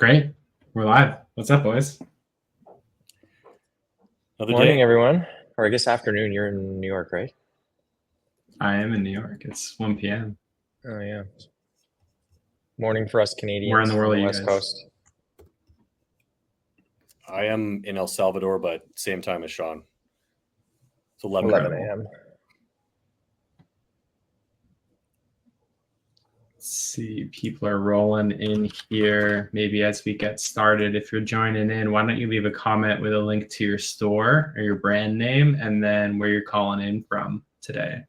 Great. We're live. What's up, boys? Another Morning, day. everyone. Or I guess afternoon. You're in New York, right? I am in New York. It's 1 p.m. Oh, yeah. Morning for us Canadians. Where in the world on are you West guys? Coast. I am in El Salvador, but same time as Shaun. It's 11 11 a.m. Let's see. People are rolling in here. Maybe as we get started, if you're joining in, why don't you leave a comment with a link to your store or your brand name and then where you're calling in from today.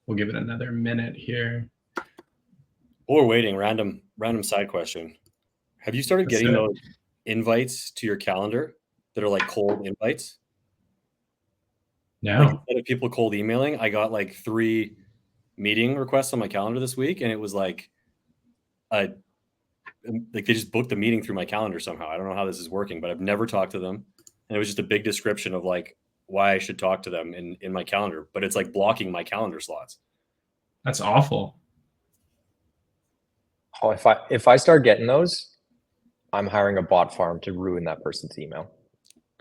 We'll give it another minute here. While we're waiting, random side question. Have you started getting those invites to your calendar that are like cold invites? No. Like instead of people cold emailing, I got like 3 meeting requests on my calendar this week, and it was like they just booked the meeting through my calendar somehow. I don't know how this is working, but I've never talked to them. And it was just a big description of like why I should talk to them in my calendar, but it's like blocking my calendar slots. That's awful. Oh, if I start getting those, I'm hiring a bot farm to ruin that person's email.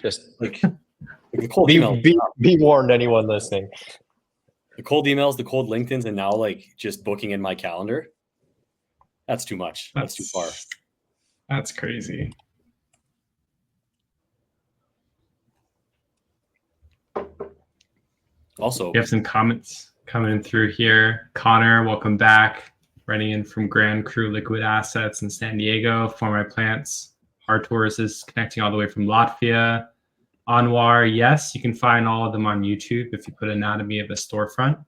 Just like the cold email. Be warned, anyone listening. The cold emails, the cold LinkedIns, and now like just booking in my calendar. That's too much. That's too far. That's crazy. Also, we have some comments coming through here. Connor, welcome back. Writing in from Grand Cru Liquid Assets in San Diego. For my plants, Hard Tours is connecting all the way from Latvia. Anwar, yes, you can find all of them on YouTube. If you put Anatomy of a Storefront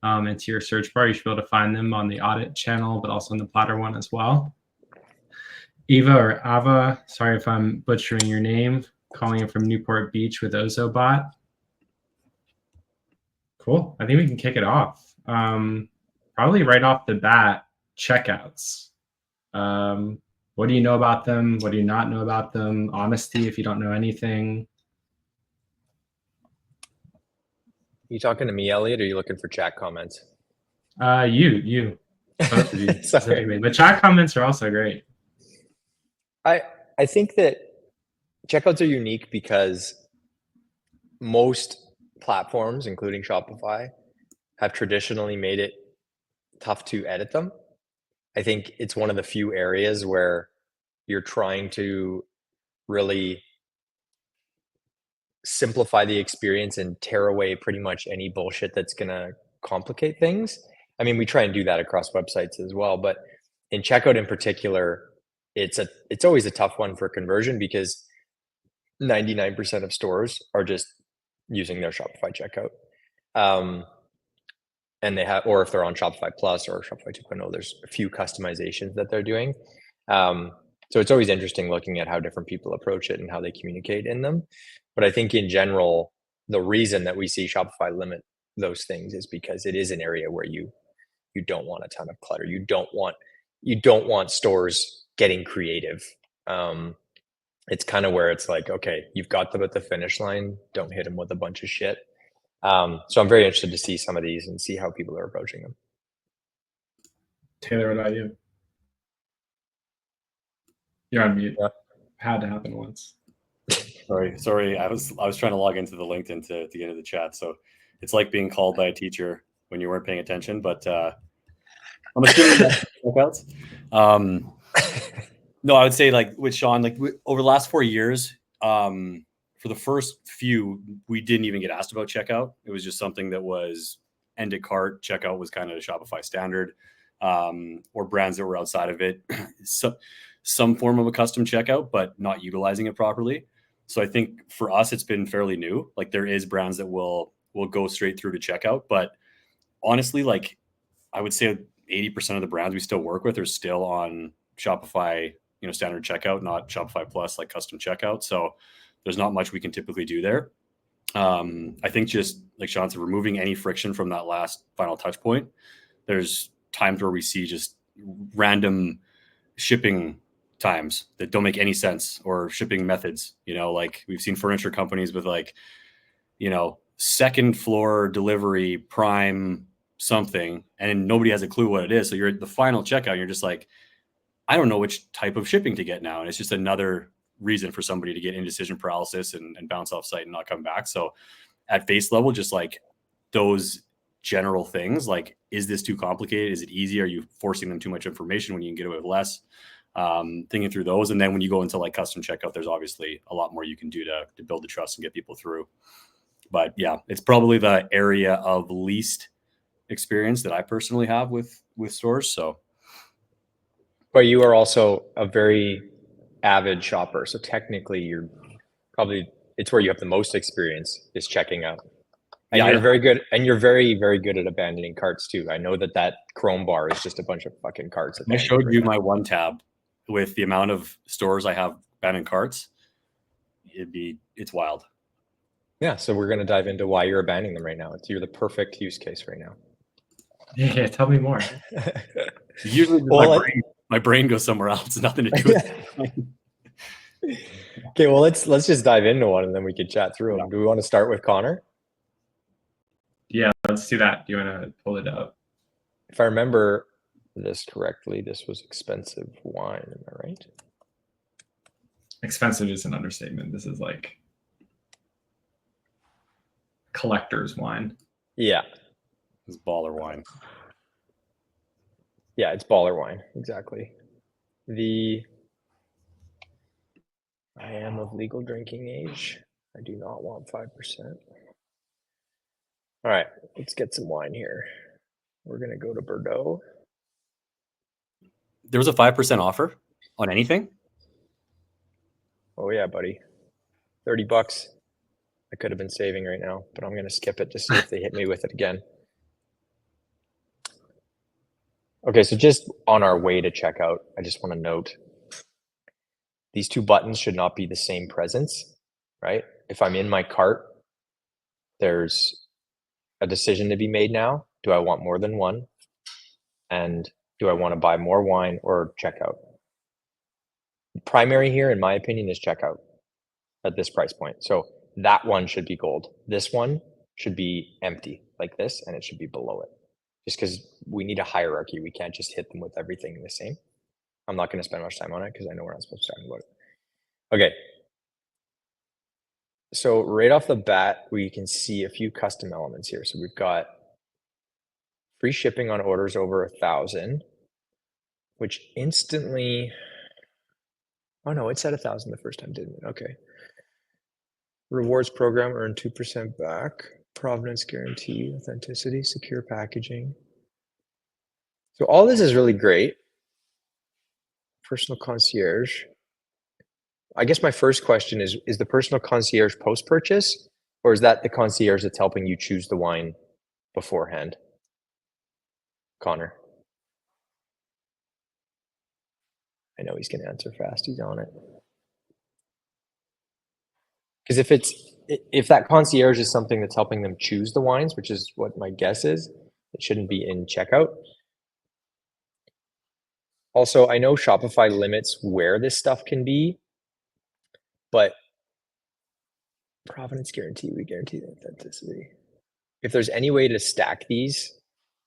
into your search bar, you should be able to find them on the Oddit channel, but also on the Platter one as well. Eva or Ava, sorry if I'm butchering your name, calling in from Newport Beach with Ozobot. Cool. I think we can kick it off. Probably right off the bat, checkouts. What do you know about them? What do you not know about them? Honesty if you don't know anything. You talking to me, Elliot, or are you looking for chat comments? You. Both of you. Specifically. But chat comments are also great. I think that checkouts are unique because most platforms, including Shopify, have traditionally made it tough to edit them. I think it's one of the few areas where you're trying to really simplify the experience and tear away pretty much any bullshit that's going to complicate things. I mean, we try and do that across websites as well, but in checkout in particular, it's always a tough one for conversion because 99% of stores are just using their Shopify checkout. And they have, or if they're on Shopify Plus or Shopify 2.0, there's a few customizations that they're doing. So it's always interesting looking at how different people approach it and how they communicate in them. But I think in general, the reason that we see Shopify limit those things is because it is an area where you don't want a ton of clutter. You don't want stores getting creative. It's kind of where it's like, okay, you've got them at the finish line. Don't hit them with a bunch of shit. So I'm very interested to see some of these and see how people are approaching them. Taylor, what about you? You're on mute. Yeah. Had to happen once. Sorry. I was trying to log into the LinkedIn to get into the chat. So it's like being called by a teacher when you weren't paying attention. But I'm assuming that's checkouts. No, I would say like with Shaun, like over the last 4 years, for the first few, we didn't even get asked about checkout. It was just something that was end at cart. Checkout was kind of a Shopify standard, or brands that were outside of it. So, some form of a custom checkout, but not utilizing it properly. So I think for us, it's been fairly new. Like there is brands that will go straight through to checkout, but honestly, like I would say 80% of the brands we still work with are still on Shopify, standard checkout, not Shopify Plus, like custom checkout. So there's not much we can typically do there. I think just like Shaun said, removing any friction from that last final touch point. There's times where we see just random shipping times that don't make any sense, or shipping methods. Like we've seen furniture companies with like, second floor delivery prime something, and nobody has a clue what it is. So you're at the final checkout and you're just like, I don't know which type of shipping to get now. And it's just another reason for somebody to get indecision paralysis and bounce off site and not come back. So at face level, just like those general things, like, is this too complicated? Is it easy? Are you forcing them too much information when you can get away with less? Thinking through those. And then when you go into like custom checkout, there's obviously a lot more you can do to build the trust and get people through. But yeah, it's probably the area of least experience that I personally have with stores. So, but you are also a very avid shopper, so technically you're probably, it's where you have the most experience is checking out. And yeah, you're very good, and you're very, very good at abandoning carts too. I know that Chrome bar is just a bunch of fucking carts. I showed you my one tab with the amount of stores I have abandoned carts. It's wild. Yeah, so we're going to dive into why you're abandoning them right now. You're the perfect use case right now. Yeah, tell me more. Usually my brain goes somewhere else. Nothing to do with it. Okay, well, let's just dive into one and then we can chat through them. Do we want to start with Connor? Yeah, let's do that. Do you want to pull it up? If I remember this correctly, this was expensive wine. Am I right? Expensive is an understatement. This is like collector's wine. Yeah. It's baller wine. Yeah, it's baller wine. Exactly. I am of legal drinking age. I do not want 5%. All right, let's get some wine here. We're going to go to Bordeaux. There was a 5% offer on anything? Oh yeah, buddy. $30. I could have been saving right now, but I'm going to skip it to see if they hit me with it again. Okay, so just on our way to checkout, I just want to note these two buttons should not be the same presence, right? If I'm in my cart, there's a decision to be made now. Do I want more than one? And do I want to buy more wine or checkout? Primary here, in my opinion, is checkout at this price point. So that one should be gold. This one should be empty like this, and it should be below it. Just because we need a hierarchy. We can't just hit them with everything the same. I'm not going to spend much time on it because I know we're not supposed to talk about it. Okay. So right off the bat, we can see a few custom elements here. So we've got free shipping on orders over 1,000, which instantly, oh no, it said 1,000 the first time, didn't it? Okay. Rewards program, earn 2% back. Provenance guarantee, authenticity, secure packaging. So all this is really great. Personal concierge. I guess my first question is the personal concierge post-purchase, or is that the concierge that's helping you choose the wine beforehand? Connor. I know he's going to answer fast. He's on it. Because if that concierge is something that's helping them choose the wines, which is what my guess is, it shouldn't be in checkout. Also, I know Shopify limits where this stuff can be, but provenance guarantee, we guarantee the authenticity. If there's any way to stack these,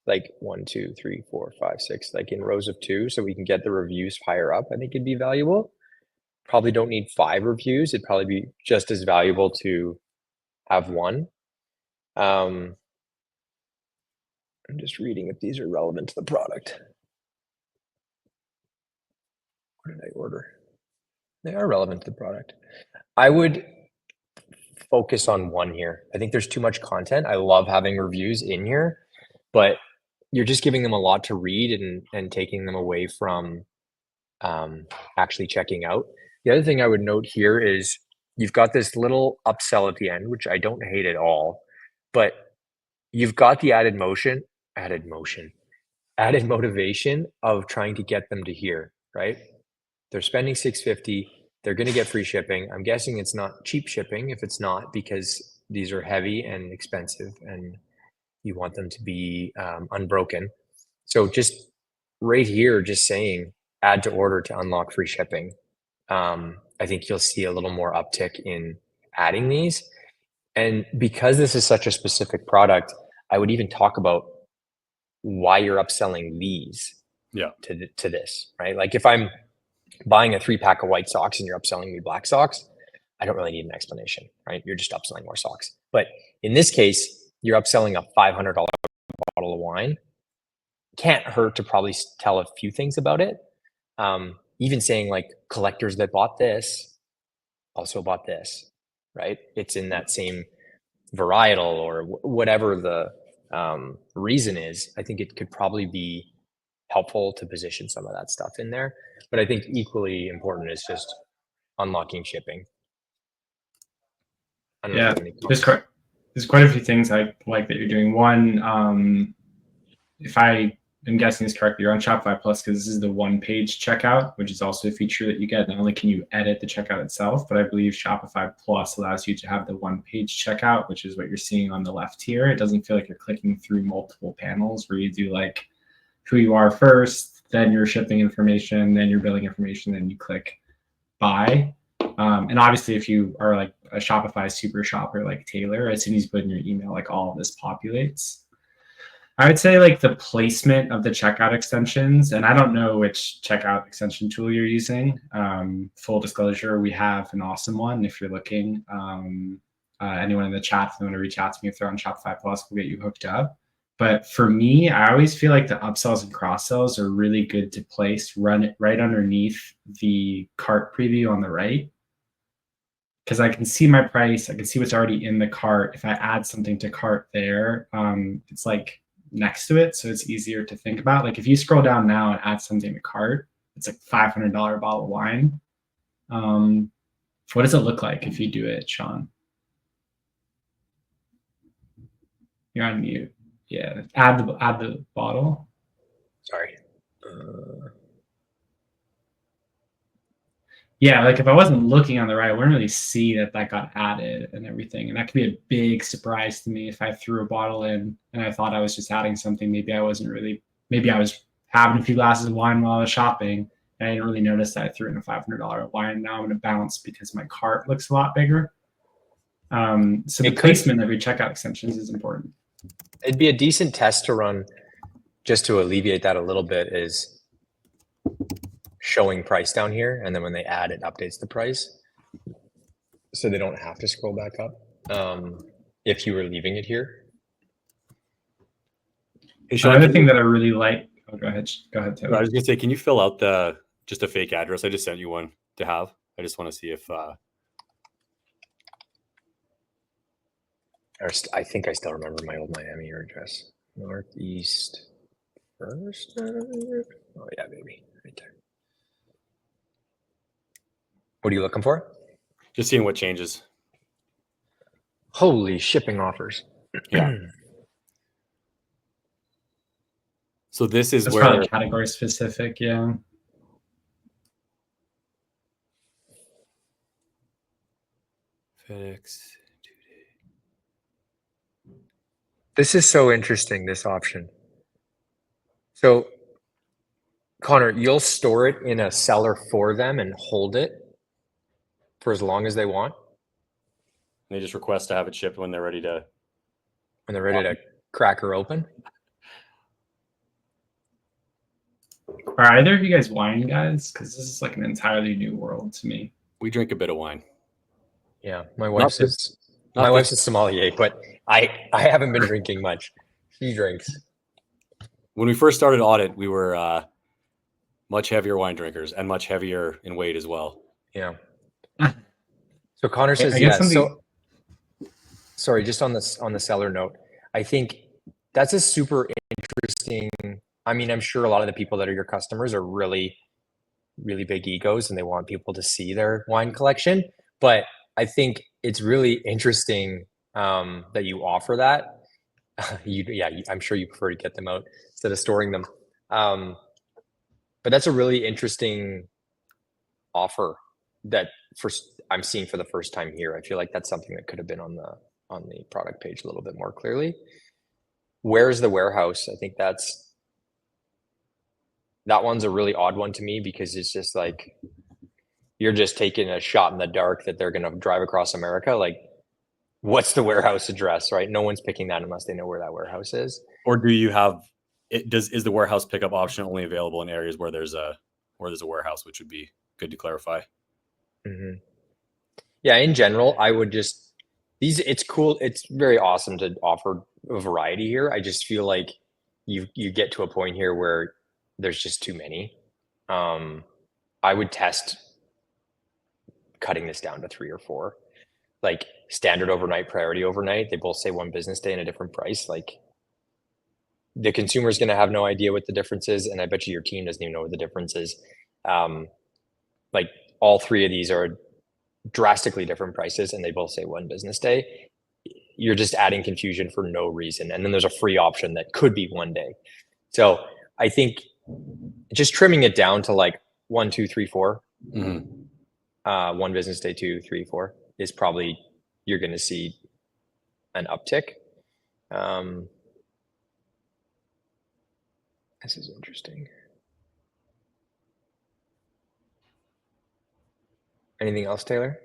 like 1, 2, 3, 4, 5, 6, like in rows of 2, so we can get the reviews higher up, I think it'd be valuable. Probably don't need 5 reviews. It'd probably be just as valuable to have 1. I'm just reading if these are relevant to the product. What did I order? They are relevant to the product. I would focus on 1 here. I think there's too much content. I love having reviews in here, but you're just giving them a lot to read and taking them away from actually checking out. The other thing I would note here is you've got this little upsell at the end, which I don't hate at all, but you've got the added motivation of trying to get them to here, right? They're spending $650. They're going to get free shipping. I'm guessing it's not cheap shipping if it's not, because these are heavy and expensive and you want them to be unbroken. So just right here, just saying add to order to unlock free shipping. I think you'll see a little more uptick in adding these. And because this is such a specific product, I would even talk about why you're upselling these to this, right? Like if I'm buying a 3-pack of white socks and you're upselling me black socks, I don't really need an explanation, right? You're just upselling more socks. But in this case, you're upselling a $500 bottle of wine. Can't hurt to probably tell a few things about it. Even saying like collectors that bought this also bought this, right? It's in that same varietal or whatever the reason is. I think it could probably be helpful to position some of that stuff in there. But I think equally important is just unlocking shipping. I don't know if you have any there's quite a few things I like that you're doing. One, if I am guessing this correctly, you're on Shopify Plus because this is the one-page checkout, which is also a feature that you get. Not only can you edit the checkout itself, but I believe Shopify Plus allows you to have the one-page checkout, which is what you're seeing on the left here. It doesn't feel like you're clicking through multiple panels where you do like who you are first, then your shipping information, then your billing information, then you click buy. And obviously, if you are like a Shopify super shopper like Taylor, as soon as you put in your email, like all of this populates. I would say like the placement of the checkout extensions, and I don't know which checkout extension tool you're using. Full disclosure, we have an awesome one. If you're looking, anyone in the chat, if they want to reach out to me, if they're on Shopify Plus, we'll get you hooked up. But for me, I always feel like the upsells and cross sells are really good to place, run it right underneath the cart preview on the right. Because I can see my price, I can see what's already in the cart. If I add something to cart there, it's like next to it, so it's easier to think about. Like if you scroll down now and add something to cart, it's like $500 bottle of wine. What does it look like if you do it, Shaun? You're on mute. Yeah, add the bottle. Sorry. Yeah, like if I wasn't looking on the right, I wouldn't really see that got added and everything. And that could be a big surprise to me if I threw a bottle in and I thought I was just adding something. Maybe I was having a few glasses of wine while I was shopping and I didn't really notice that I threw in a $500 wine. Now I'm going to bounce because my cart looks a lot bigger. So the placement of your checkout extensions is important. It'd be a decent test to run just to alleviate that a little bit is showing price down here, and then when they add, it updates the price, so they don't have to scroll back up if you were leaving it here. Hey, Shaun, another thing that I really like. Oh, go ahead, Taylor. I was gonna say, can you fill out just a fake address? I just sent you one to have. I just want to see if. I think I still remember my old Miami address. Northeast First. Oh yeah, baby, right there. What are you looking for? Just seeing what changes. Holy shipping offers. Yeah. So this is That's where probably category specific, yeah. FedEx. This is so interesting, this option. So, Connor, you'll store it in a seller for them and hold it for as long as they want. They just request to have it shipped when they're ready to. When they're ready to crack her open. Are either of you guys wine guys? Because this is like an entirely new world to me. We drink a bit of wine. Yeah, my wife's a sommelier, but I haven't been drinking much. She drinks. When we first started Oddit, we were much heavier wine drinkers and much heavier in weight as well. Yeah. So Connor says yes. So sorry, just on the seller note, I think that's a super interesting. I mean, I'm sure a lot of the people that are your customers are really, really big egos and they want people to see their wine collection. But I think it's really interesting that you offer that. I'm sure you prefer to get them out instead of storing them. But that's a really interesting offer that I'm seeing for the first time here. I feel like that's something that could have been on the product page a little bit more clearly. Where's the warehouse? I think that's that one's a really odd one to me because it's just like, you're just taking a shot in the dark that they're going to drive across America. Like, what's the warehouse address, right? No one's picking that unless they know where that warehouse is. Or do you have it? Is the warehouse pickup option only available in areas where there's a warehouse, which would be good to clarify? Mm-hmm. Yeah, in general, I would just it's cool. It's very awesome to offer a variety here. I just feel like you get to a point here where there's just too many. I would test cutting this down to 3 or 4, like standard overnight, priority overnight. They both say 1 business day and a different price. Like, the consumer is going to have no idea what the difference is, and I bet you your team doesn't even know what the difference is. Like, all 3 of these are drastically different prices, and they both say 1 business day. You're just adding confusion for no reason. And then there's a free option that could be 1 day. So I think just trimming it down to like 1, 2, 3, 4, 1 business day, 2, 3, 4 is probably, you're going to see an uptick. This is interesting. Anything else, Taylor?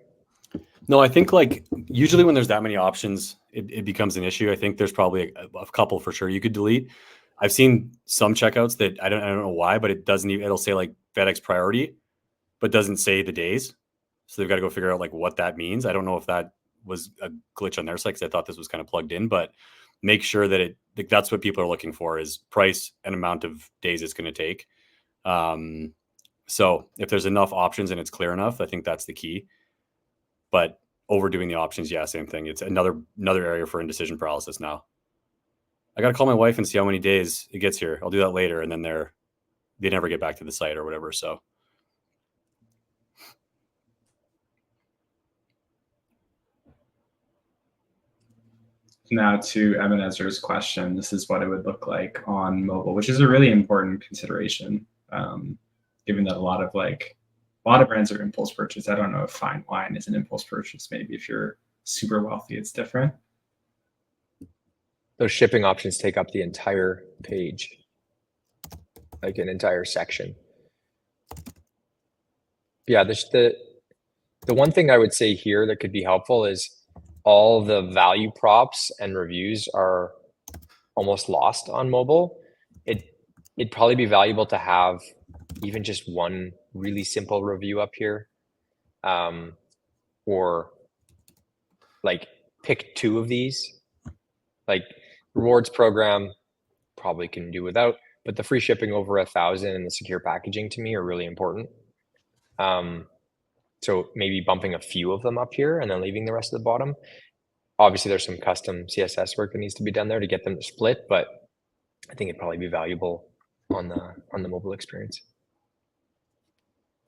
No, I think like usually when there's that many options, it becomes an issue. I think there's probably a couple for sure you could delete. I've seen some checkouts that I don't know why, but it doesn't even, it'll say like FedEx priority, but doesn't say the days. So they've got to go figure out like what that means. I don't know if that was a glitch on their side, because I thought this was kind of plugged in, but make sure that that's what people are looking for, is price and amount of days it's going to take. So if there's enough options and it's clear enough, I think that's the key. But overdoing the options, yeah, same thing. It's another area for indecision paralysis now. I got to call my wife and see how many days it gets here. I'll do that later. And then they never get back to the site or whatever. So now to Ebenezer's question, this is what it would look like on mobile, which is a really important consideration, given that a lot of brands are impulse purchase. I don't know if fine wine is an impulse purchase. Maybe if you're super wealthy, it's different. Those shipping options take up the entire page, like an entire section. Yeah, the one thing I would say here that could be helpful is all the value props and reviews are almost lost on mobile. It'd probably be valuable to have even just one really simple review up here, or like pick 2 of these. Like, rewards program probably can do without, but the free shipping over 1,000 and the secure packaging to me are really important. So maybe bumping a few of them up here and then leaving the rest of the bottom. Obviously, there's some custom CSS work that needs to be done there to get them to split, but I think it'd probably be valuable on the mobile experience.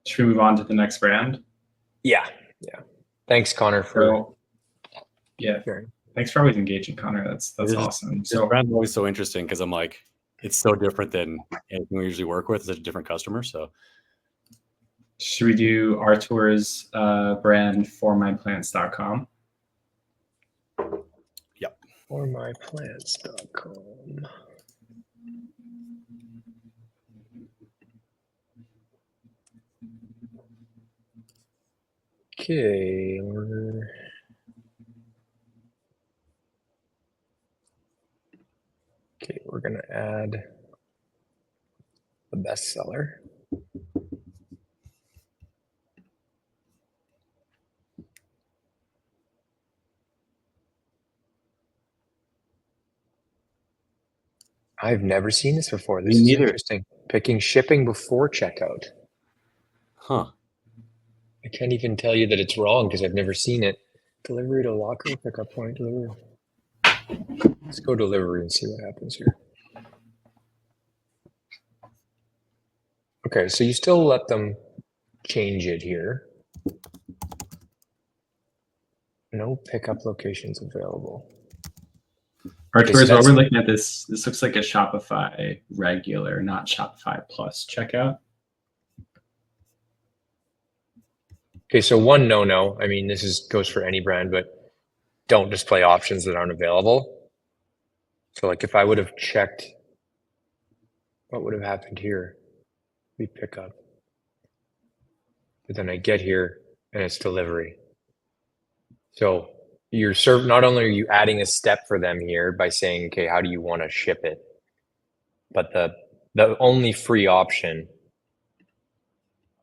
Should we move on to the next brand? Yeah. Thanks, Connor, sharing. Thanks for always engaging, Connor. That's awesome. So brand's always so interesting because I'm like, it's so different than anything we usually work with. It's such a different customer. So should we do Artur's brand formyplants.com? Yep. Formyplants.com. Okay, we're going to add the bestseller. I've never seen this before. This is interesting. Picking shipping before checkout. Huh. I can't even tell you that it's wrong because I've never seen it. Delivery to locker, pickup point, delivery. Let's go delivery and see what happens here. Okay, so you still let them change it here. No pickup locations available. Artur, while we're looking at this, this looks like a Shopify regular, not Shopify Plus checkout. Okay, so one no. I mean, this goes for any brand, but don't display options that aren't available. So like if I would have checked, what would have happened here? We pick up. But then I get here and it's delivery. So you're not only are you adding a step for them here by saying, okay, how do you want to ship it? But the only free option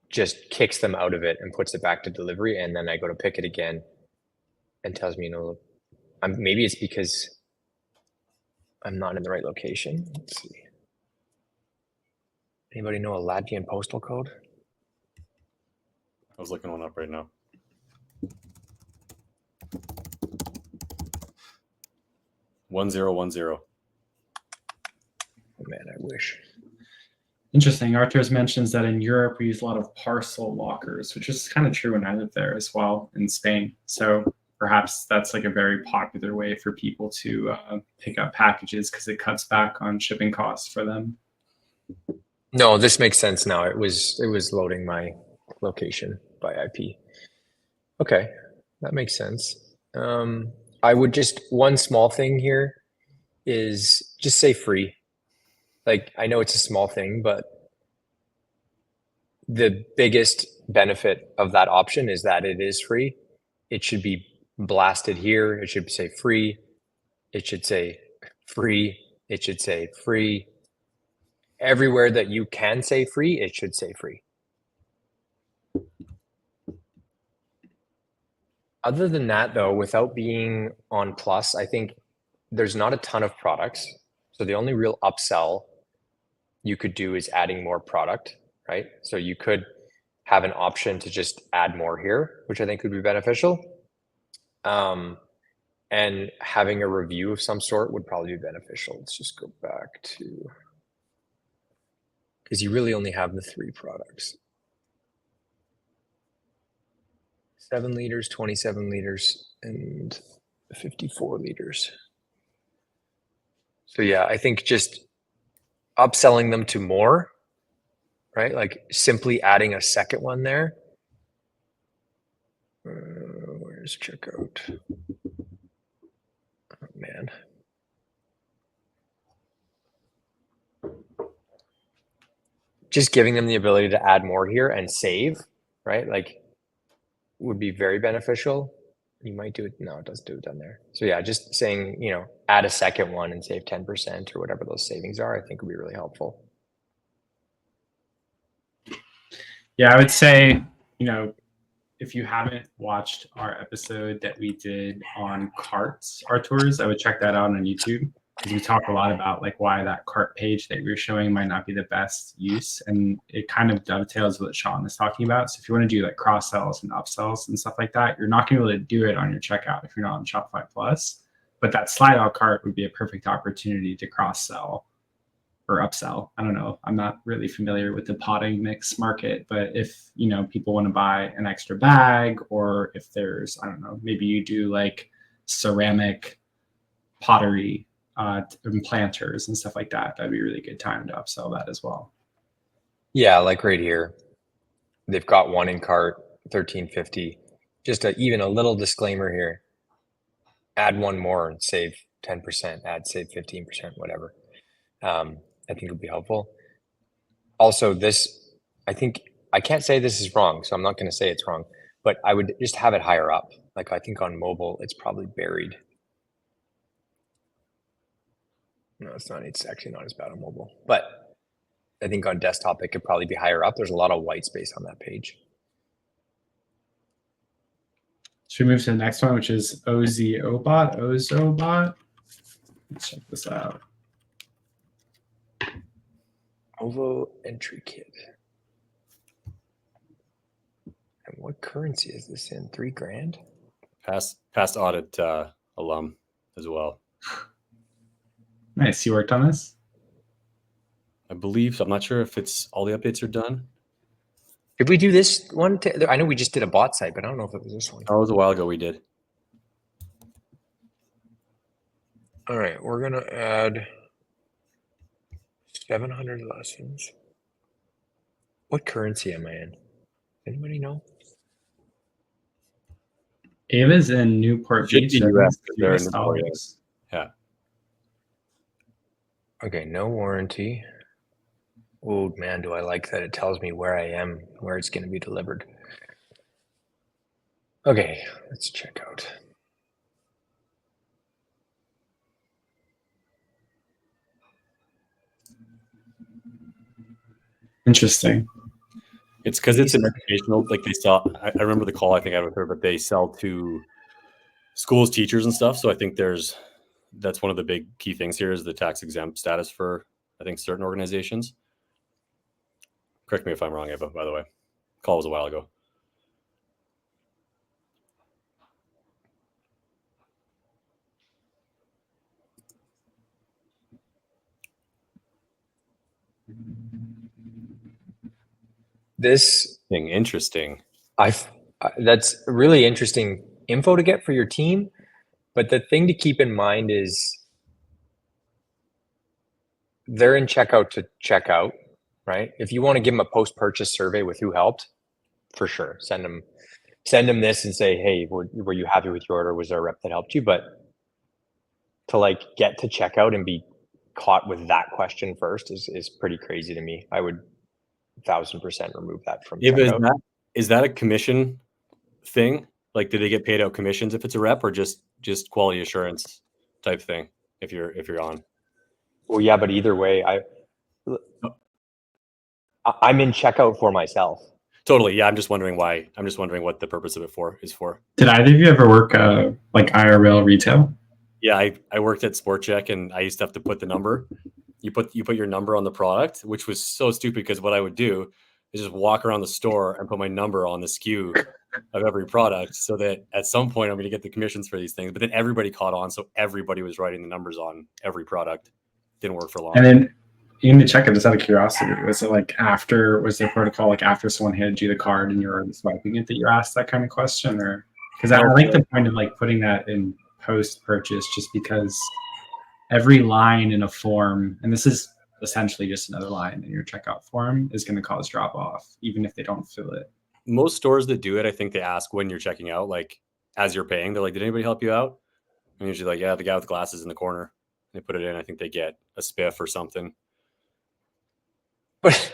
just kicks them out of it and puts it back to delivery. And then I go to pick it again and tells me, maybe it's because I'm not in the right location. Let's see. Anybody know a Latvian postal code? I was looking one up right now. 1010. Oh man, I wish. Interesting. Arthurs mentions that in Europe we use a lot of parcel lockers, which is kind of true when I lived there as well in Spain. So perhaps that's like a very popular way for people to pick up packages because it cuts back on shipping costs for them. No, this makes sense now. It was loading my location by IP. Okay, that makes sense. I would one small thing here is just say free. Like, I know it's a small thing, but the biggest benefit of that option is that it is free. It should be blasted here. It should say free. It should say free. It should say free. Everywhere that you can say free, it should say free. Other than that, though, without being on Plus, I think there's not a ton of products. So the only real upsell you could do is adding more product, right? So you could have an option to just add more here, which I think would be beneficial. And having a review of some sort would probably be beneficial. Let's just go back to, because you really only have the 3 products. 7 liters, 27 liters, and 54 liters. So yeah, I think just upselling them to more, right? Like simply adding a second one there. Where's checkout? Oh, man. Just giving them the ability to add more here and save, right? Like, would be very beneficial. You might do it. No, it doesn't do it down there. So yeah, just saying, add a second one and save 10% or whatever those savings are, I think would be really helpful. Yeah, I would say, if you haven't watched our episode that we did on carts, our tours, I would check that out on YouTube. Because we talk a lot about like why that cart page that we were showing might not be the best use, and it kind of dovetails with what Shaun is talking about. So if you want to do like cross sells and upsells and stuff like that, you're not going to be able to do it on your checkout if you're not on Shopify Plus. But that slide out cart would be a perfect opportunity to cross sell or upsell. I don't know. I'm not really familiar with the potting mix market, but if people want to buy an extra bag, or if there's, I don't know, maybe you do like ceramic pottery and planters and stuff like that, that'd be a really good time to upsell that as well. Yeah, like right here, they've got one in cart, $13.50. Just even a little disclaimer here. Add one more and save 10%. Save 15%, whatever. I think it would be helpful. Also, this, I think, I can't say this is wrong, so I'm not going to say it's wrong, but I would just have it higher up. Like, I think on mobile, it's probably buried. No, it's not. It's actually not as bad on mobile, but I think on desktop, it could probably be higher up. There's a lot of white space on that page. Should we move to the next one, which is Ozobot? Let's check this out. OVO entry kit. And what currency is this in? $3,000? Past audit alum as well. Nice. You worked on this? I believe so. I'm not sure if it's all the updates are done. Did we do this one? I know we just did a bot site, but I don't know if it was this one. Oh, it was a while ago we did. All right, we're going to add 700 lessons. What currency am I in? Anybody know? Ava's in Newport Beach. They're in Newport, yeah. Okay, no warranty. Oh man, do I like that it tells me where I am, where it's going to be delivered. Okay, let's check out. Interesting. It's because it's an educational, like they sell. I remember the call I think I had with her, but they sell to schools, teachers, and stuff. So I think that's one of the big key things here is the tax exempt status for I think certain organizations. Correct me if I'm wrong, Eva. By the way, call was a while ago. This Interesting. that's really interesting info to get for your team. But the thing to keep in mind is they're in checkout to checkout, right? If you want to give them a post-purchase survey with who helped, for sure, send them this and say, hey, were you happy with your order? Was there a rep that helped you? But to like get to checkout and be caught with that question first is pretty crazy to me. I would 1000% remove that from checkout. Is that a commission thing? Like, do they get paid out commissions if it's a rep, or just quality assurance type thing if you're on? Well, yeah, but either way, I'm in checkout for myself. Totally. Yeah, I'm just wondering why. I'm just wondering what the purpose of it is for. Did either of you ever work like IRL retail? Yeah, I worked at Sport Check, and I used to have to put the number. You put your number on the product, which was so stupid because what I would do is just walk around the store and put my number on the SKU of every product, so that at some point I'm going to get the commissions for these things. But then everybody caught on, so everybody was writing the numbers on every product. Didn't work for long. And then you need to check it just out of curiosity. Was it like was the protocol like after someone handed you the card and you were swiping it that you asked that kind of question? Or because I like the point of like putting that in post-purchase, just because every line in a form, and this is essentially just another line in your checkout form, is going to cause drop off, even if they don't fill it. Most stores that do it, I think they ask when you're checking out, like as you're paying, they're like, did anybody help you out? And usually like, yeah, the guy with glasses in the corner. They put it in. I think they get a spiff or something. But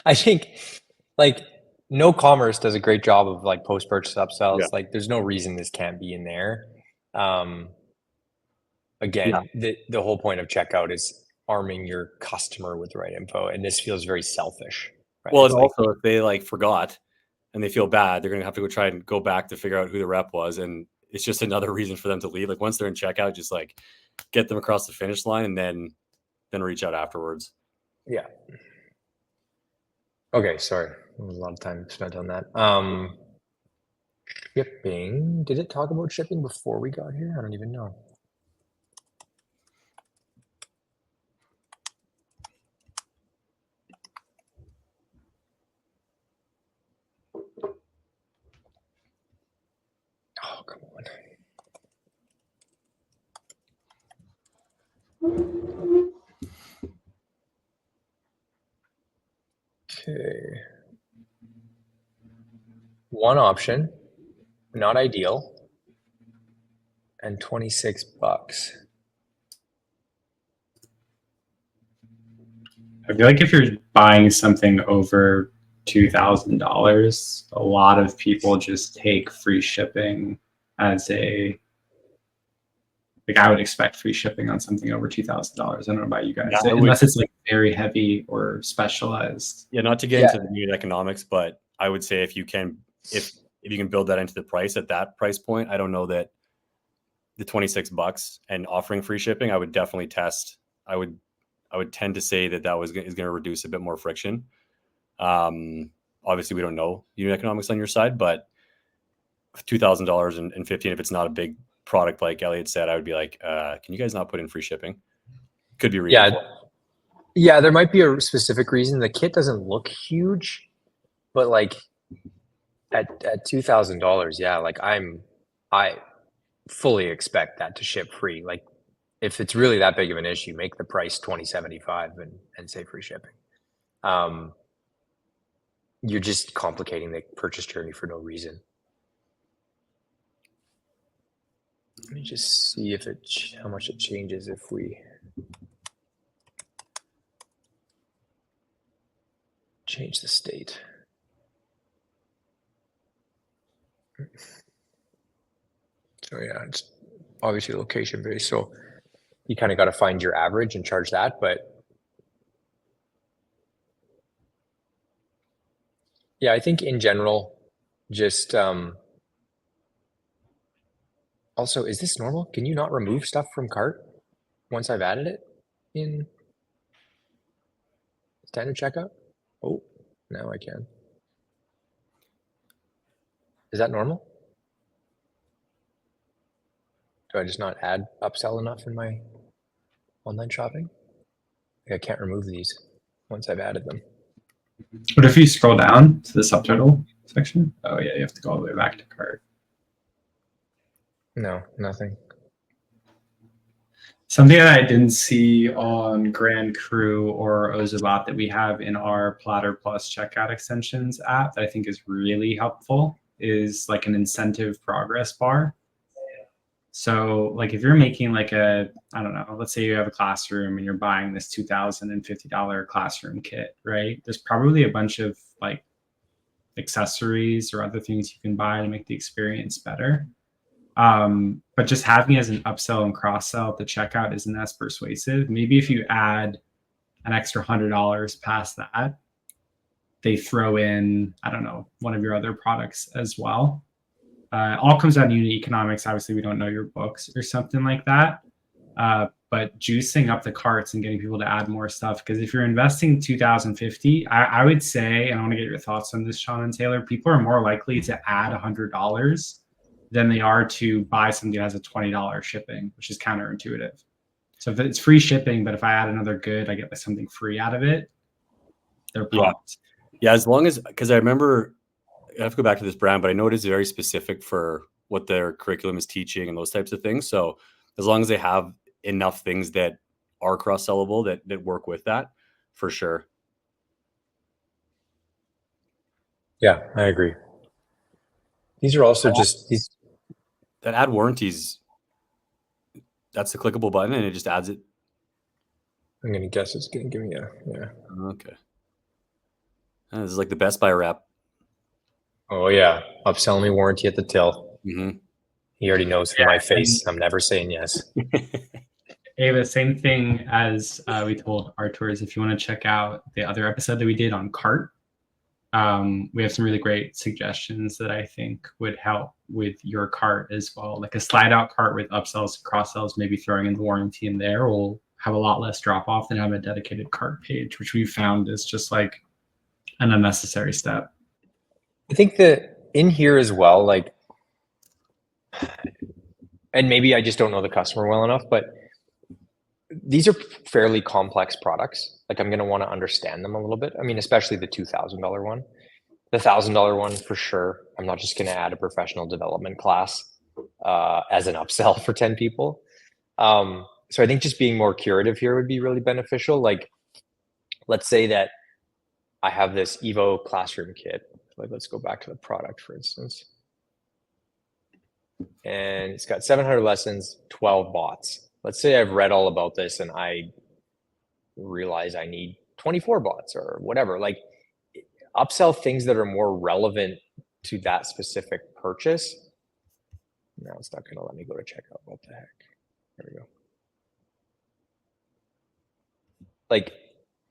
I think like No Commerce does a great job of like post-purchase upsells. Yeah. Like there's no reason this can't be in there. Again, the whole point of checkout is arming your customer with the right info. And this feels very selfish. Right? Well, it's also if they like forgot and they feel bad, they're going to have to try and go back to figure out who the rep was. And it's just another reason for them to leave. Like once they're in checkout, just like get them across the finish line and then reach out afterwards. Yeah. Okay. Sorry. A lot of time spent on that. Shipping. Did it talk about shipping before we got here? I don't even know. Oh, come on. Okay. One option, not ideal, and $26. I feel like if you're buying something over $2,000, a lot of people just take free shipping as a, like I would expect free shipping on something over $2,000. I don't know about you guys, unless it's like very heavy or specialized. Yeah, not to get into the unit economics, but I would say if you can build that into the price at that price point, I don't know that the $26 and offering free shipping, I would definitely test. I would tend to say that is going to reduce a bit more friction. Obviously we don't know unit economics on your side, but $2,000 and 15, if it's not a big product, like Elliot said, I would be like, can you guys not put in free shipping? Could be reasonable. Yeah, there might be a specific reason. The kit doesn't look huge, but like at $2,000, yeah, like I fully expect that to ship free. Like if it's really that big of an issue, make the price $20.75 and say free shipping. You're just complicating the purchase journey for no reason. Let me just see how much it changes if we. change the state. So yeah, it's obviously location based. So you kind of got to find your average and charge that. But yeah, I think in general, just also, is this normal? Can you not remove stuff from cart once I've added it in standard checkout? Oh, now I can. Is that normal? Do I just not add upsell enough in my online shopping? I can't remove these once I've added them. But if you scroll down to the subtotal section, oh yeah, you have to go all the way back to cart. No, nothing. Something that I didn't see on Grand Cru or Ozobot that we have in our Platter Plus checkout extensions app that I think is really helpful is like an incentive progress bar. So like if you're making like a, I don't know, let's say you have a classroom and you're buying this $2,050 classroom kit, right? There's probably a bunch of like accessories or other things you can buy to make the experience better. But just having it as an upsell and cross sell at the checkout isn't as persuasive. Maybe if you add an extra $100 past that, they throw in, I don't know, one of your other products as well. All comes down to unit economics. Obviously, we don't know your books or something like that. But juicing up the carts and getting people to add more stuff. Because if you're investing $2,050, I would say, and I want to get your thoughts on this, Shaun and Taylor, people are more likely to add $100 than they are to buy something that has a $20 shipping, which is counterintuitive. So if it's free shipping, but if I add another good, I get like something free out of it, they're pumped. Yeah, as long as, because I remember, I have to go back to this brand, but I know it is very specific for what their curriculum is teaching and those types of things. So as long as they have enough things that are cross-sellable that work with that, for sure. Yeah, I agree. These are also just these. That add warranties, that's the clickable button and it just adds it. I'm going to guess it's going to give me yeah. Okay. This is like the Best Buy wrap. Oh yeah, upsell me warranty at the till. Mm-hmm. He already knows from my face. I'm never saying yes. Ava, same thing as we told our tours. If you want to check out the other episode that we did on cart, we have some really great suggestions that I think would help with your cart as well. Like a slide out cart with upsells, cross sells, maybe throwing in the warranty in there will have a lot less drop off than having a dedicated cart page, which we found is just like an unnecessary step. I think that in here as well, like, and maybe I just don't know the customer well enough, but these are fairly complex products. Like I'm going to want to understand them a little bit. I mean, especially the $2,000 one, the $1,000 one for sure. I'm not just going to add a professional development class as an upsell for 10 people. So I think just being more curative here would be really beneficial. Like, let's say that I have this Evo classroom kit. Like, let's go back to the product, for instance. And it's got 700 lessons, 12 bots. Let's say I've read all about this and I realize I need 24 bots or whatever. Like, upsell things that are more relevant to that specific purchase. Now it's not going to let me go to checkout. What the heck? There we go. Like,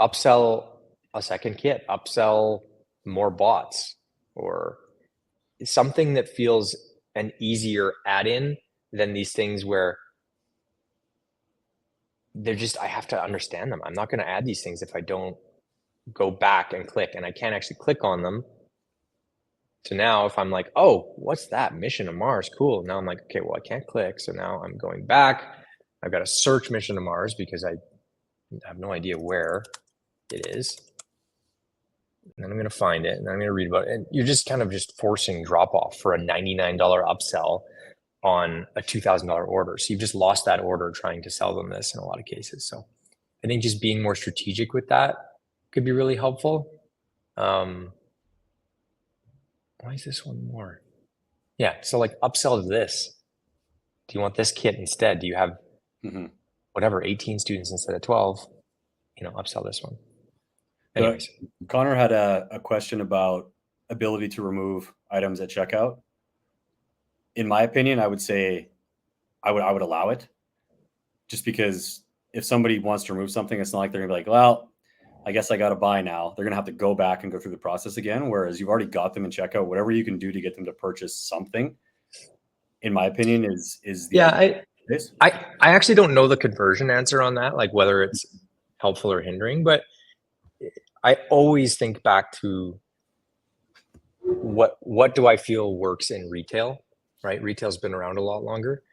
upsell a second kit, upsell more bots, or something that feels an easier add-in than these things where they're just, I have to understand them. I'm not going to add these things if I don't go back and click, and I can't actually click on them. So now if I'm like, oh, what's that? Mission to Mars, cool. Now I'm like, okay, well, I can't click. So now I'm going back. I've got to search Mission to Mars because I have no idea where it is. And then I'm going to find it and I'm going to read about it. And you're just kind of just forcing drop off for a $99 upsell on a $2,000 order. So you've just lost that order trying to sell them this in a lot of cases. So I think just being more strategic with that could be really helpful. Why is this one more? Yeah. So like upsell this. Do you want this kit instead? Do you have whatever, 18 students instead of 12? You know, upsell this one. Anyways, Connor had a question about ability to remove items at checkout. In my opinion, I would say I would allow it, just because if somebody wants to remove something, it's not like they're gonna be like, well, I guess I got to buy now. They're gonna have to go back and go through the process again. Whereas you've already got them in checkout. Whatever you can do to get them to purchase something, in my opinion, is the I actually don't know the conversion answer on that, like whether it's helpful or hindering, but I always think back to what do I feel works in retail, right? Retail's been around a lot longer.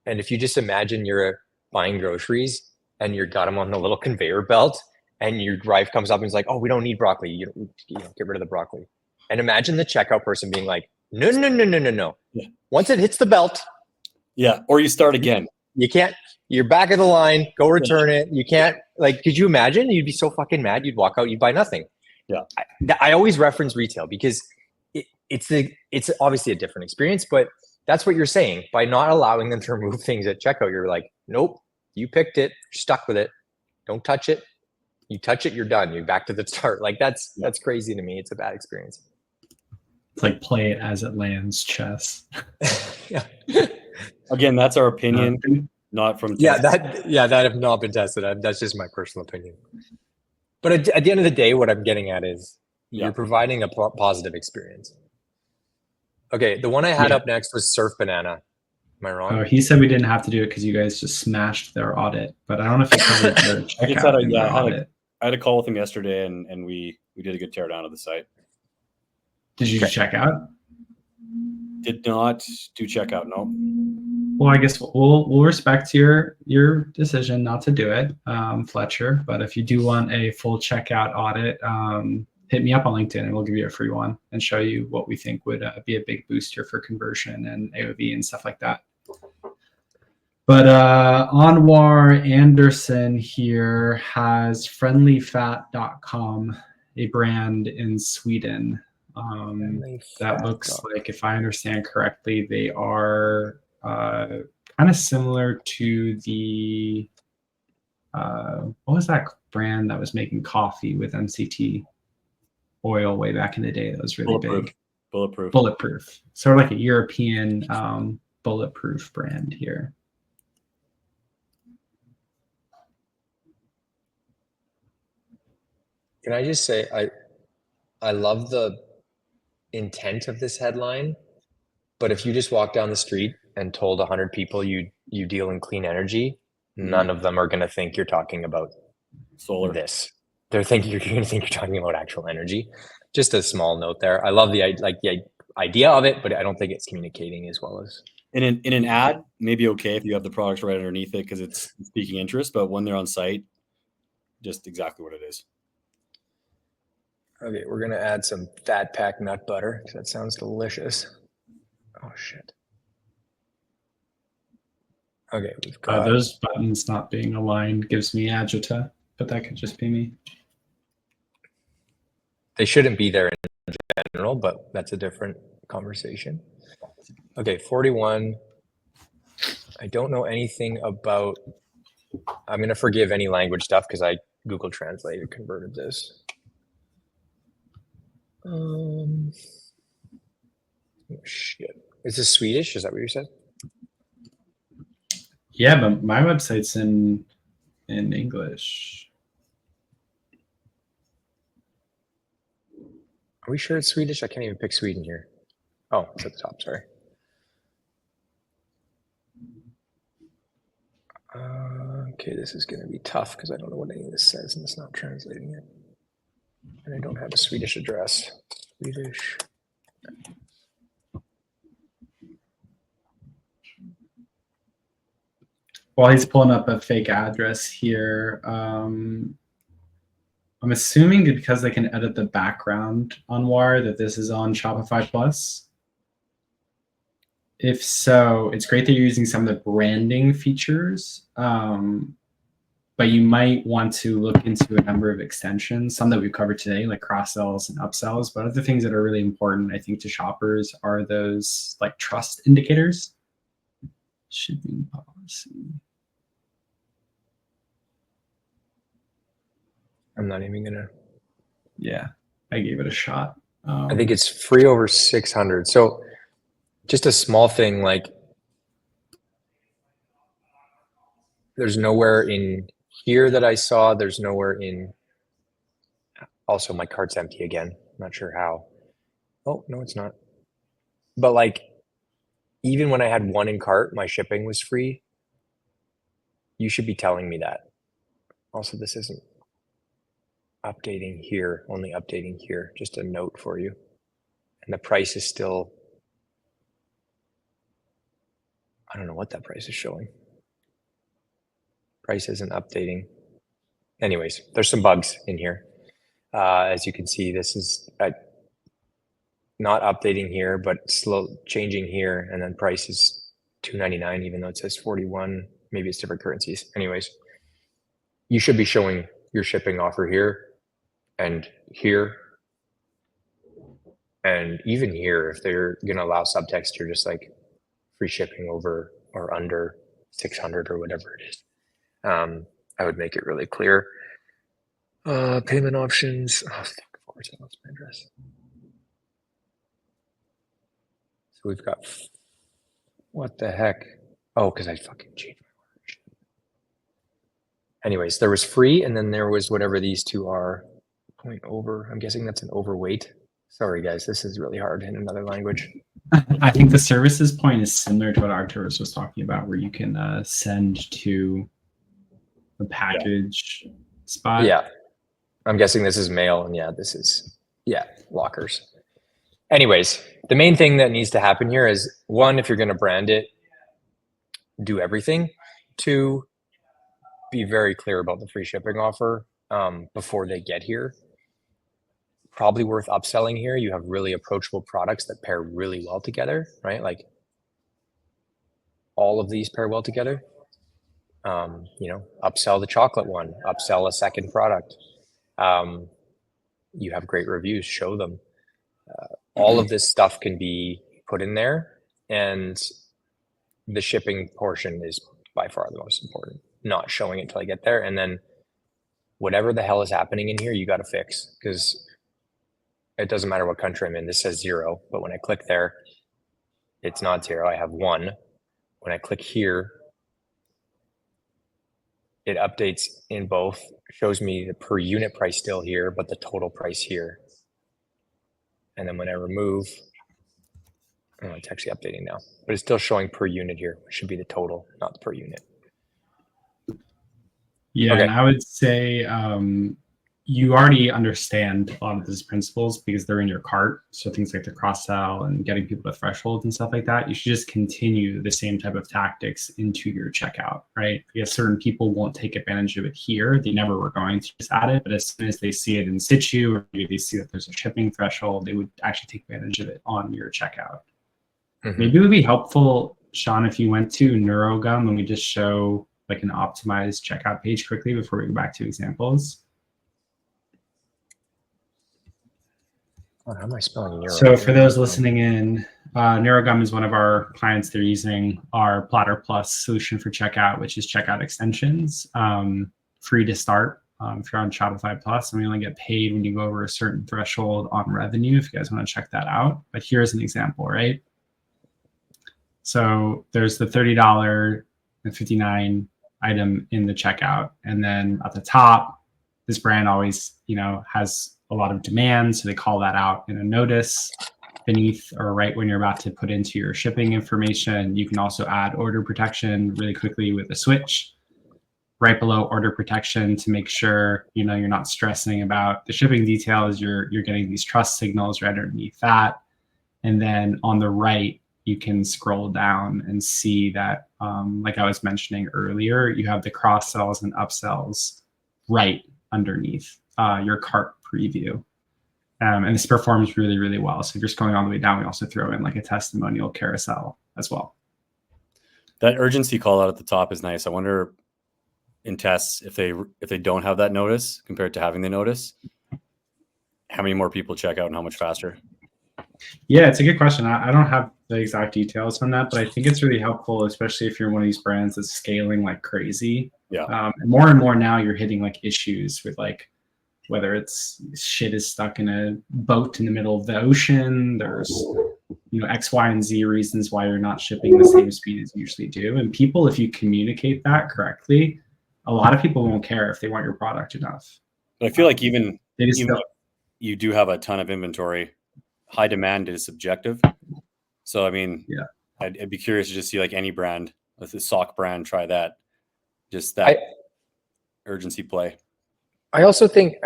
And if you just imagine you're buying groceries and you got them on the little conveyor belt and your wife comes up and is like, oh, we don't need broccoli. You know, get rid of the broccoli. And imagine the checkout person being like, no. Yeah. Once it hits the belt. Yeah. Or you start again. You can't, you're back of the line, go return it. You can't, like, could you imagine? You'd be so fucking mad. You'd walk out, you'd buy nothing. Yeah. I always reference retail because it's obviously a different experience, but that's what you're saying. By not allowing them to remove things at checkout, you're like, nope, you picked it, you're stuck with it. Don't touch it. You touch it, you're done. You're back to the start. Like that's crazy to me. It's a bad experience. It's like play it as it lands chess. Yeah. Again, that's our opinion, not from that have not been tested. That's just my personal opinion. But at the end of the day, what I'm getting at is you're providing a positive experience. Okay, the one I had up next was Surf Banana. Am I wrong? Oh, he said we didn't have to do it because you guys just smashed their audit. But I don't know if you covered their checkout in their audit. I had a call with him yesterday, and we did a good teardown of the site. Did you check out? Did not do checkout, no. Well, I guess we'll respect your decision not to do it, Fletcher. But if you do want a full checkout audit, hit me up on LinkedIn and we'll give you a free one and show you what we think would be a big booster for conversion and AOV and stuff like that. But Anwar Anderson here has friendlyfat.com, a brand in Sweden. That looks like, if I understand correctly, they are kind of similar to the what was that brand that was making coffee with MCT oil way back in the day? That was really big. Bulletproof. Sort of like a European bulletproof brand here. Can I just say I love the intent of this headline, but if you just walk down the street and told 100 people you deal in clean energy, none of them are going to think you're talking about solar. This they're thinking you're going to think you're talking about actual energy. Just a small note there. I love the idea of it, but I don't think it's communicating as well as in an ad. Maybe okay if you have the products right underneath it because it's piquing interest, but when they're on site, just exactly what it is. Okay, we're gonna add some fat pack nut butter because that sounds delicious. Oh shit. Okay, we've got those buttons not being aligned gives me agita, but that could just be me. They shouldn't be there in general, but that's a different conversation. Okay, 41. I don't know anything about. I'm gonna forgive any language stuff because I Google Translate converted this. Oh shit. Is this Swedish? Is that what you said? Yeah, but my website's in English. Are we sure it's Swedish? I can't even pick Sweden here. Oh, it's at the top, sorry. Okay, this is gonna be tough because I don't know what any of this says and it's not translating it. And I don't have a Swedish address. Swedish. While he's pulling up a fake address here, I'm assuming because they can edit the background on Wire that this is on Shopify Plus. If so, it's great that you're using some of the branding features, but you might want to look into a number of extensions, some that we've covered today, like cross-sells and upsells. But other things that are really important, I think, to shoppers are those like trust indicators. Shipping policy. I'm not even gonna Yeah, I gave it a shot. I think it's free over 600. So just a small thing, like there's nowhere in here that I saw. There's nowhere in, also my cart's empty again. I'm not sure how. Oh, no, it's not. But like, even when I had one in cart, my shipping was free. You should be telling me that. Also, this isn't updating here, only updating here. Just a note for you. And the price is still, I don't know what that price is showing. Price isn't updating. Anyways, there's some bugs in here. As you can see, this is not updating here, but slow changing here. And then price is $2.99, even though it says 41. Maybe it's different currencies. Anyways, you should be showing your shipping offer here and here. And even here, if they're going to allow subtext, you're just like free shipping over or under 600 or whatever it is. I would make it really clear. Payment options. Oh, fuck, of course I lost my address. So we've got, what the heck? Oh, because I fucking changed my word. Anyways, there was free, and then there was whatever these two are. Point over. I'm guessing that's an overweight. Sorry, guys, this is really hard in another language. I think the services point is similar to what Arcturus was talking about, where you can send to the package spot. Yeah. I'm guessing this is mail, and yeah, this is, yeah, lockers. Anyways, the main thing that needs to happen here is, one, if you're going to brand it, do everything. Two, be very clear about the free shipping offer before they get here. Probably worth upselling here. You have really approachable products that pair really well together, right? Like all of these pair well together. You know, upsell the chocolate one, upsell a second product. You have great reviews, show them. All of this stuff can be put in there, and the shipping portion is by far the most important, not showing it till I get there. And then whatever the hell is happening in here, you got to fix, because it doesn't matter what country I'm in. This says 0, but when I click there, it's not 0. I have 1. When I click here, it updates in both, shows me the per unit price still here, but the total price here. And then when I remove, oh, it's actually updating now, but it's still showing per unit here, which should be the total, not the per unit. Yeah, Okay. and I would say you already understand a lot of these principles because they're in your cart. So things like the cross-sell and getting people to thresholds and stuff like that, you should just continue the same type of tactics into your checkout, right? Because certain people won't take advantage of it here. They never were going to just add it, but as soon as they see it in situ, or maybe they see that there's a shipping threshold, they would actually take advantage of it on your checkout. Mm-hmm. Maybe it would be helpful, Shaun, if you went to NeuroGum and we just show like an optimized checkout page quickly before we go back to examples. Oh, how am I spelling Neuro? So for those listening in, NeuroGum is one of our clients. They're using our Platter Plus solution for checkout, which is checkout extensions, free to start if you're on Shopify Plus, and we only get paid when you go over a certain threshold on revenue, if you guys want to check that out. But here's an example, right? So there's the $30 and $59 item in the checkout. And then at the top, this brand always, has a lot of demand. So they call that out in a notice beneath or right when you're about to put into your shipping information. You can also add order protection really quickly with a switch right below order protection to make sure, you're not stressing about the shipping details. You're getting these trust signals right underneath that. And then on the right, you can scroll down and see that, like I was mentioning earlier, you have the cross sells and upsells right underneath your cart preview. And this performs really, really well. So if you're scrolling all the way down, we also throw in like a testimonial carousel as well. That urgency call out at the top is nice. I wonder in tests, if they don't have that notice compared to having the notice, how many more people check out and how much faster? Yeah, it's a good question. I don't have the exact details on that, but I think it's really helpful, especially if you're one of these brands that's scaling like crazy. Yeah. And more now you're hitting like issues with like whether it's shit is stuck in a boat in the middle of the ocean. There's, X, Y, and Z reasons why you're not shipping the same speed as you usually do. And people, if you communicate that correctly, a lot of people won't care if they want your product enough. But I feel like even They just if don't. you do have a ton of inventory, high demand is subjective. So, I mean, Yeah. I'd be curious to just see like any brand, let's say sock brand, try that. Just that urgency play. I also think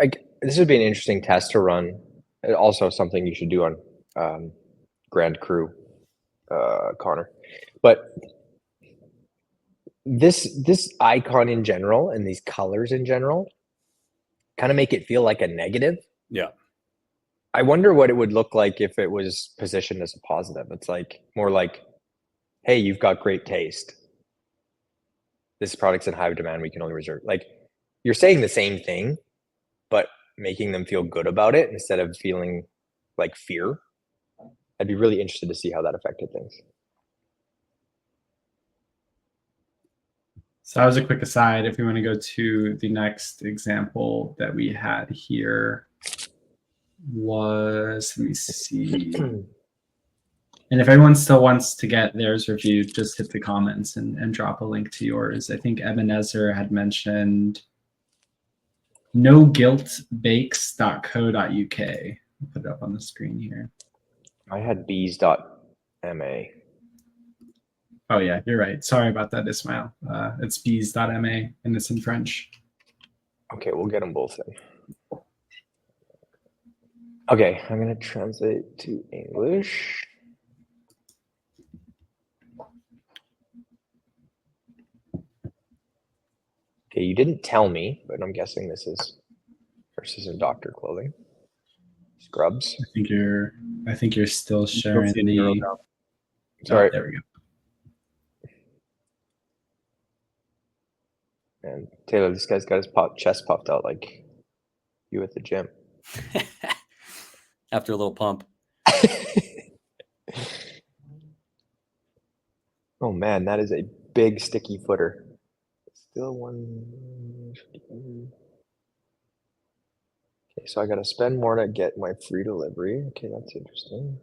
this would be an interesting test to run. Also something you should do on Grand Crew, Connor. But this icon in general and these colors in general kind of make it feel like a negative. Yeah. I wonder what it would look like if it was positioned as a positive. It's like more like, hey, you've got great taste. This product's in high demand. We can only reserve. Like, you're saying the same thing, but making them feel good about it instead of feeling like fear. I'd be really interested to see how that affected things. So that was a quick aside. If we want to go to the next example that we had here was, let me see. And if everyone still wants to get theirs reviewed, just hit the comments and drop a link to yours. I think Ebenezer had mentioned noguiltbakes.co.uk. I'll put it up on the screen here. I had bees.ma. Oh, yeah, you're right. Sorry about that, Ismail. It's bees.ma, and it's in French. Okay, we'll get them both in. Okay, I'm going to translate to English. Okay, you didn't tell me, but I'm guessing this is in doctor clothing. Scrubs. I think you're still sharing the. Sorry. Oh, there we go. And Taylor, this guy's got his chest puffed out like you at the gym. After a little pump. Oh man, that is a big sticky footer. Still one. Okay, so I got to spend more to get my free delivery. Okay, that's interesting.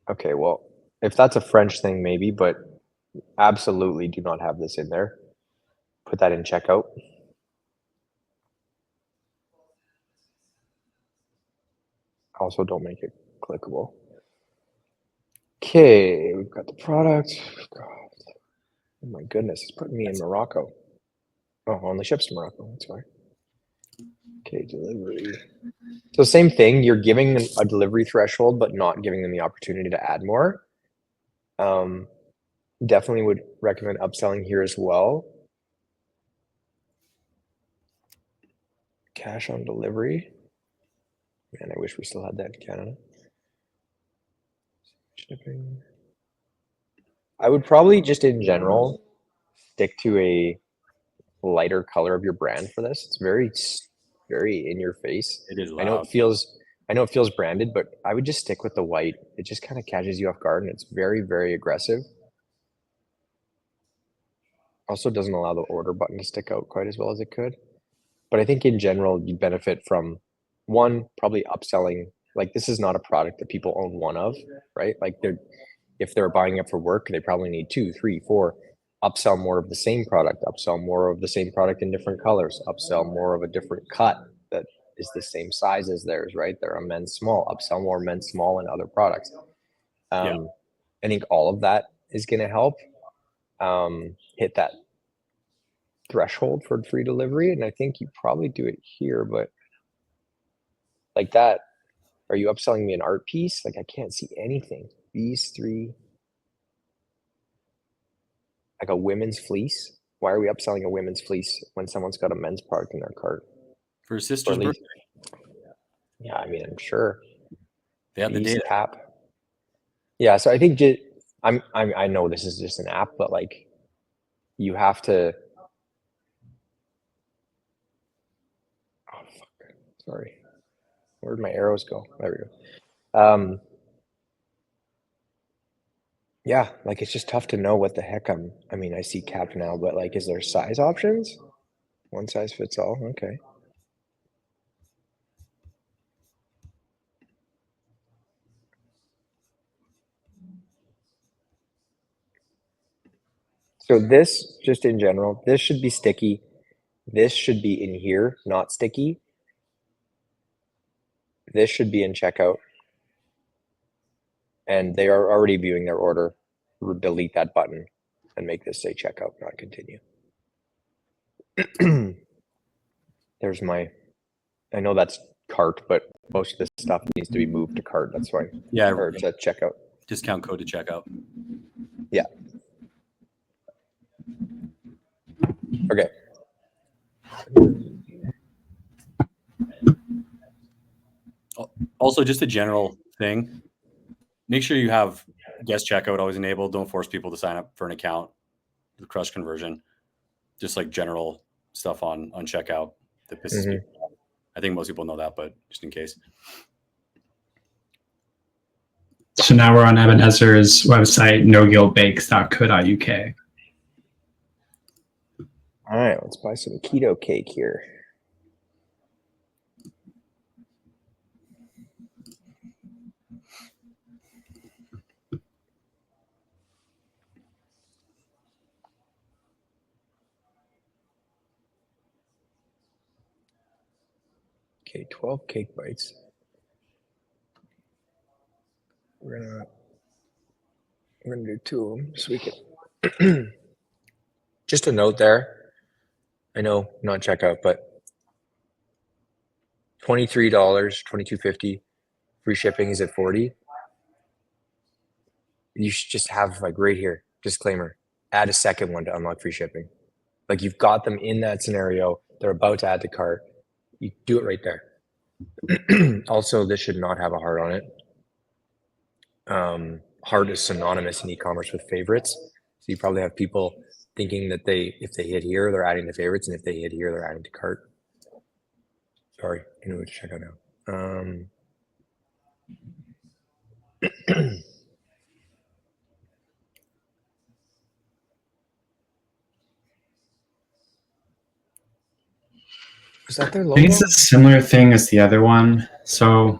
Okay, well, if that's a French thing, maybe, but absolutely do not have this in there. Put that in checkout. Also, don't make it clickable. Okay, we've got the product. God. Oh my goodness, it's putting me in Morocco. Oh, only ships to Morocco. That's why. Okay, delivery. So same thing. You're giving them a delivery threshold, but not giving them the opportunity to add more. Definitely would recommend upselling here as well. Cash on delivery. Man, I wish we still had that in Canada. Shipping. I would probably just in general stick to a lighter color of your brand for this. It's very in your face. It is loud. I know it feels branded, but I would just stick with the white. It just kind of catches you off guard, and it's very, very aggressive. Also doesn't allow the order button to stick out quite as well as it could. But I think in general, you benefit from one, probably upselling. Like, this is not a product that people own one of, right? Like, if they're buying it for work, they probably need 2, 3, 4. Upsell more of the same product, upsell more of the same product in different colors, upsell more of a different cut that is the same size as theirs, right? They're a men's small, upsell more men's small and other products. I think all of that is going to help hit that threshold for free delivery. And I think you probably do it here, but like that, are you upselling me an art piece? Like, I can't see anything. These three, like a women's fleece. Why are we upselling a women's fleece when someone's got a men's product in their cart? For his sister's birthday. Yeah, I mean, I'm sure. They have the data. App. Yeah, so I think I know this is just an app, but like, you have to. Oh fuck! Sorry, where'd my arrows go? There we go. Yeah, like, it's just tough to know what the heck I mean, I see cap now, but like, is there size options? One size fits all. Okay. So this, just in general, this should be sticky. This should be in here, not sticky. This should be in checkout. And they are already viewing their order. Delete that button and make this say checkout, not continue. There's my, I know that's cart, but most of this stuff needs to be moved to cart. That's why. Yeah, Or to checkout. discount code to checkout. Yeah. Okay. Also, just a general thing. Make sure you have guest checkout always enabled. Don't force people to sign up for an account with crush conversion. Just like general stuff on checkout that pisses people off. I think most people know that, but just in case. So now we're on Ebenezer's website, noguiltbakes.co.uk. All right, let's buy some keto cake here. Okay, 12 cake bites. We're gonna do 2 of them so we can. Just a note there. I know not checkout, but $23, $22.50. Free shipping is at $40. You should just have like right here, disclaimer, add a second one to unlock free shipping. Like you've got them in that scenario. They're about to add to cart. You do it right there. Also, this should not have a heart on it. Heart is synonymous in e-commerce with favorites. So you probably have people thinking that if they hit here, they're adding to favorites, and if they hit here, they're adding to cart. Sorry, you know what to check out now. Is that their I logo? think it's a similar thing as the other one. So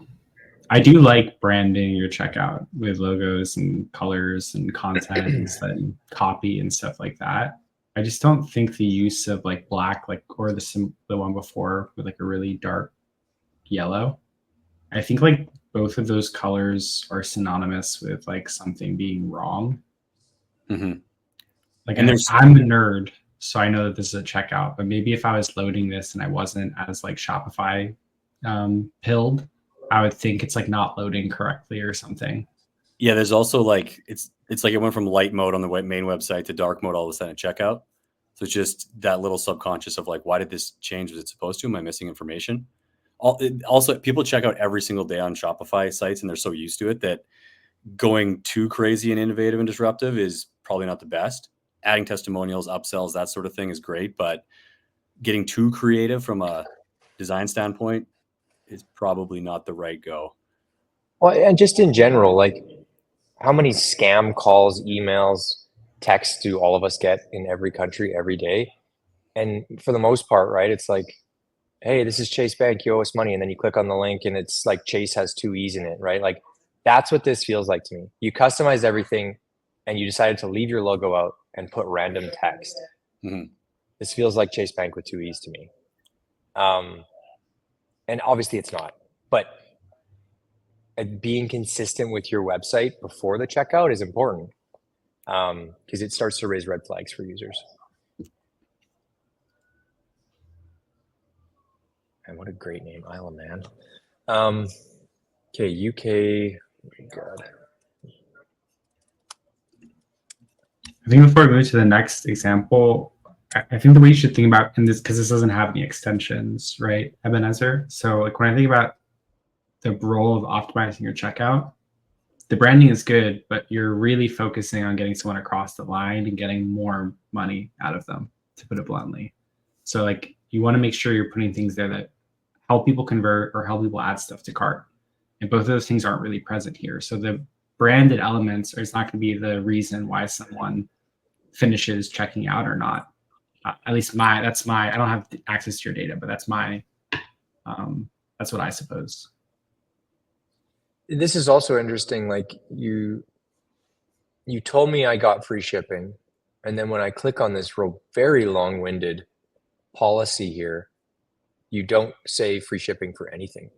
I do like branding your checkout with logos and colors and content and copy and stuff like that. I just don't think the use of like black, like or the one before with like a really dark yellow. I think like both of those colors are synonymous with like something being wrong. Mm-hmm. Like, and I'm a nerd, so I know that this is a checkout. But maybe if I was loading this and I wasn't as like Shopify pilled, I would think it's like not loading correctly or something. Yeah, there's also like it's like it went from light mode on the main website to dark mode all of a sudden at checkout. So it's just that little subconscious of like, why did this change? Was it supposed to? Am I missing information? Also, people check out every single day on Shopify sites, and they're so used to it that going too crazy and innovative and disruptive is probably not the best. Adding testimonials, upsells, that sort of thing is great, but getting too creative from a design standpoint is probably not the right go. Well, and just in general, like how many scam calls, emails, texts do all of us get in every country every day? And for the most part, right, it's like, hey, this is Chase Bank, you owe us money. And then you click on the link and it's like Chase has 2 E's in it, right? Like that's what this feels like to me. You customized everything and you decided to leave your logo out and put random text. Mm-hmm. This feels like Chase Bank with 2 E's to me. And obviously it's not, but being consistent with your website before the checkout is important because it starts to raise red flags for users. And what a great name, Isle of Man. Okay, UK. Oh my God. I think before we move to the next example, I think the way you should think about in this, because this doesn't have any extensions, right, Ebenezer? So like when I think about the role of optimizing your checkout, the branding is good, but you're really focusing on getting someone across the line and getting more money out of them, to put it bluntly. So like you want to make sure you're putting things there that help people convert or help people add stuff to cart. And both of those things aren't really present here. So the branded elements is not going to be the reason why someone finishes checking out or not. at least that's my, I don't have access to your data, but that's my, that's what I suppose. This is also interesting. Like you told me I got free shipping. And then when I click on this very long-winded policy here, you don't say free shipping for anything.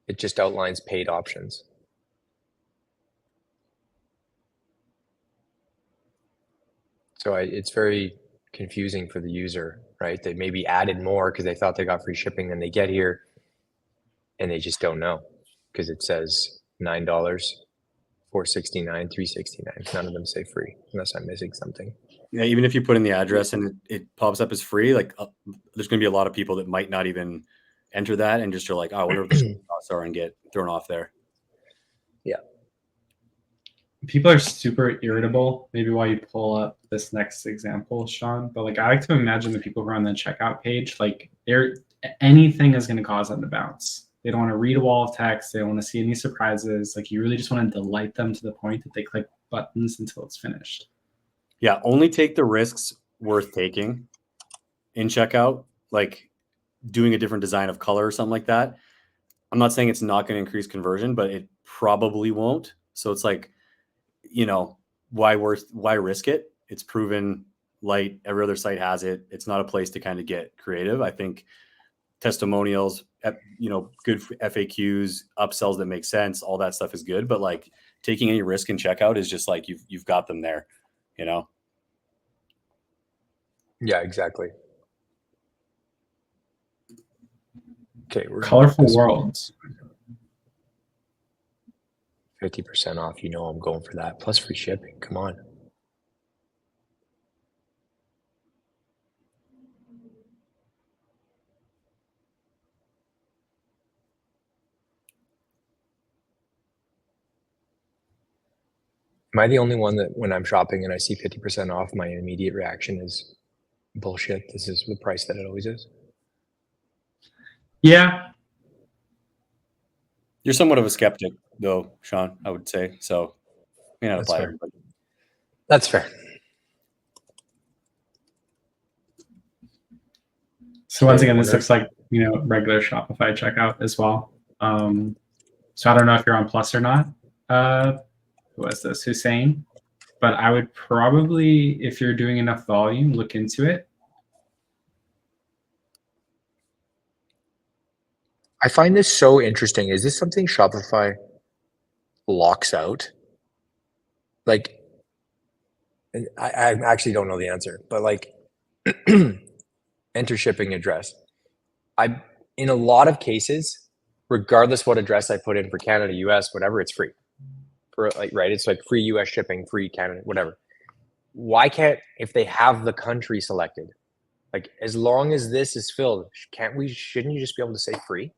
It just outlines paid options. So it's very confusing for the user, right? They maybe added more because they thought they got free shipping, then they get here and they just don't know because it says $9, $469, $369. None of them say free unless I'm missing something. Yeah, even if you put in the address and it pops up as free, like there's going to be a lot of people that might not even enter that and just are like, oh, I wonder what the shipping costs are, and get thrown off there. Yeah. People are super irritable. Maybe while you pull up this next example, Shaun, but like I like to imagine the people who are on the checkout page, like anything is going to cause them to bounce. They don't want to read a wall of text. They don't want to see any surprises. Like you really just want to delight them to the point that they click buttons until it's finished. Yeah, only take the risks worth taking in checkout, like doing a different design of color or something like that. I'm not saying it's not going to increase conversion, but it probably won't. So it's like, you know, why risk it? It's proven light. Every other site has it. It's not a place to kind of get creative. I think testimonials, you know, good FAQs, upsells that make sense, all that stuff is good. But like taking any risk in checkout is just like you've got them there, you know? Yeah, exactly. Okay, we're Colorful worlds. 50% off. You know I'm going for that. Plus free shipping. Come on. Am I the only one that when I'm shopping and I see 50% off, my immediate reaction is bullshit? This is the price that it always is. Yeah. You're somewhat of a skeptic though, Shaun, I would say. So may not apply to everybody. That's fair. So once again, this looks like, you know, regular Shopify checkout as well. So I don't know if you're on Plus or not. Who was this? Hussein. But I would probably, if you're doing enough volume, look into it. I find this so interesting. Is this something Shopify locks out? Like, and I actually don't know the answer, but like enter shipping address. In a lot of cases, regardless what address I put in for Canada, US, whatever, it's free. For like, right? It's like free US shipping, free Canada, whatever. Why can't, if they have the country selected, like as long as this is filled, shouldn't you just be able to say free?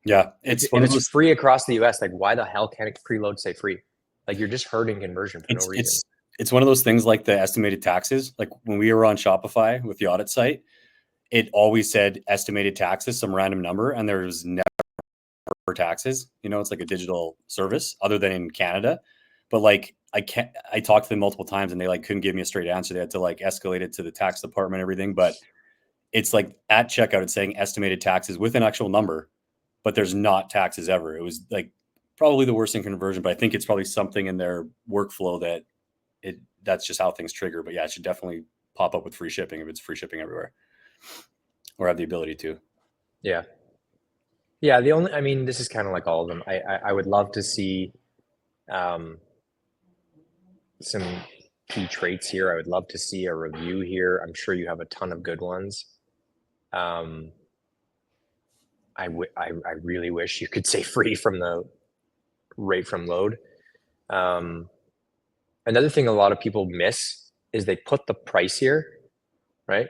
Yeah, it's free across the US. Like, why the hell can't it preload say free? Like, you're just hurting conversion for no reason. It's one of those things like the estimated taxes. Like when we were on Shopify with the Oddit site, it always said estimated taxes, some random number, and there was never taxes. You know, it's like a digital service other than in Canada. But like I talked to them multiple times and they like couldn't give me a straight answer. They had to like escalate it to the tax department and everything. But it's like at checkout, it's saying estimated taxes with an actual number, but there's not taxes ever. It was like probably the worst in conversion, but I think it's probably something in their workflow that's just how things trigger. But yeah, it should definitely pop up with free shipping if it's free shipping everywhere, or have the ability to. Yeah. I mean, this is kind of like all of them. I would love to see some key traits here. I would love to see a review here. I'm sure you have a ton of good ones. I really wish you could say free from the right from load. Another thing a lot of people miss is they put the price here, right?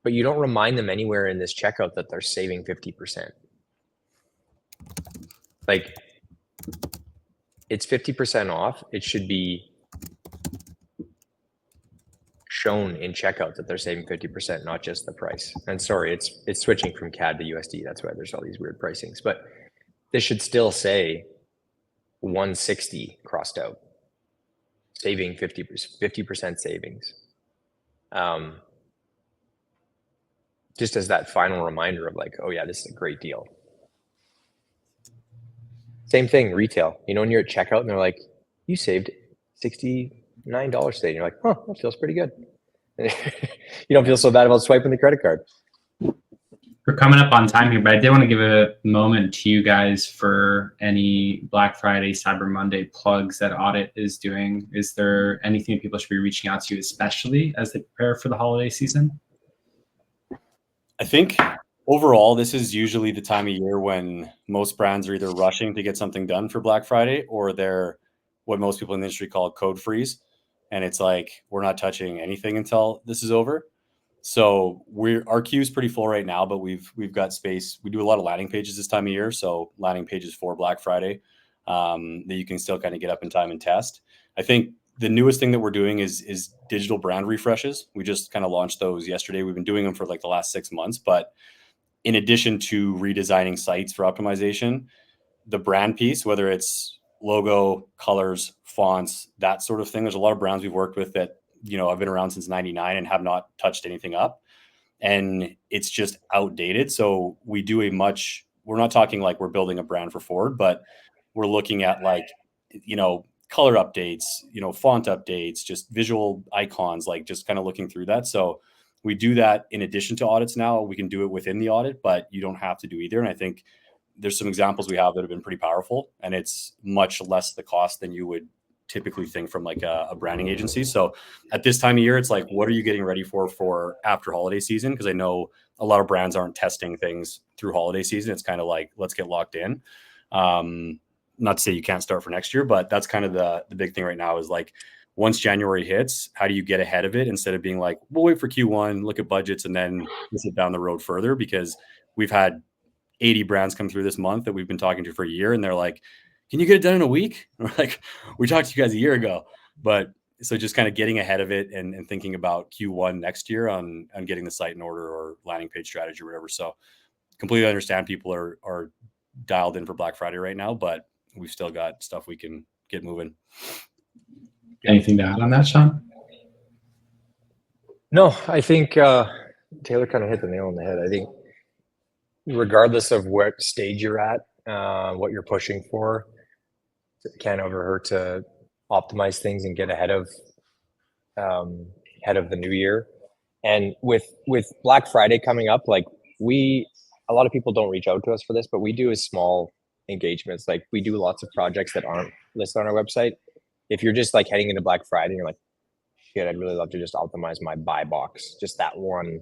But you don't remind them anywhere in this checkout that they're saving 50%. Like, it's 50% off. It should be shown in checkout that they're saving 50%, not just the price. And sorry, it's switching from CAD to USD. That's why there's all these weird pricings. But this should still say 160 crossed out. saving 50% savings. Just as that final reminder of like, oh yeah, this is a great deal. Same thing, retail. You know, when you're at checkout and they're like, you saved $69 today. And you're like, huh, that feels pretty good. You don't feel so bad about swiping the credit card. We're coming up on time here, but I did want to give a moment to you guys for any Black Friday, Cyber Monday plugs that Oddit is doing. Is there anything people should be reaching out to you, especially as they prepare for the holiday season? I think overall, this is usually the time of year when most brands are either rushing to get something done for Black Friday, or they're what most people in the industry call code freeze. And it's like, we're not touching anything until this is over. So our queue is pretty full right now, but we've got space. We do a lot of landing pages this time of year. So landing pages for Black Friday that you can still kind of get up in time and test. I think the newest thing that we're doing is digital brand refreshes. We just kind of launched those yesterday. We've been doing them for like the last 6 months, but in addition to redesigning sites for optimization, the brand piece, whether it's logo, colors, fonts, that sort of thing. There's a lot of brands we've worked with that, you know, I've been around since 99 and have not touched anything up. And it's just outdated. So we do we're not talking like we're building a brand for Ford, but we're looking at like, you know, color updates, you know, font updates, just visual icons, like just kind of looking through that. So we do that in addition to audits now. We can do it within the audit, but you don't have to do either. And I think there's some examples we have that have been pretty powerful, and it's much less the cost than you would typically think from like a branding agency. So at this time of year, it's like, what are you getting ready for after holiday season? Because I know a lot of brands aren't testing things through holiday season. It's kind of like, let's get locked in. Not to say you can't start for next year, but that's kind of the big thing right now is like, once January hits, how do you get ahead of it instead of being like, we'll wait for Q1, look at budgets, and then push it down the road further? Because we've had 80 brands come through this month that we've been talking to for a year, and they're like, can you get it done in a week? We're like, we talked to you guys a year ago. But so just kind of getting ahead of it and thinking about Q1 next year on getting the site in order or landing page strategy or whatever. So completely understand people are dialed in for Black Friday right now, but we've still got stuff we can get moving. Anything to add on that, Shaun? No, I think Taylor kind of hit the nail on the head. I think regardless of what stage you're at, what you're pushing for, it can't ever hurt to optimize things and get ahead of the new year. And with Black Friday coming up, like a lot of people don't reach out to us for this, but we do as small engagements. Like we do lots of projects that aren't listed on our website. If you're just like heading into Black Friday and you're like, shit, I'd really love to just optimize my buy box, just that one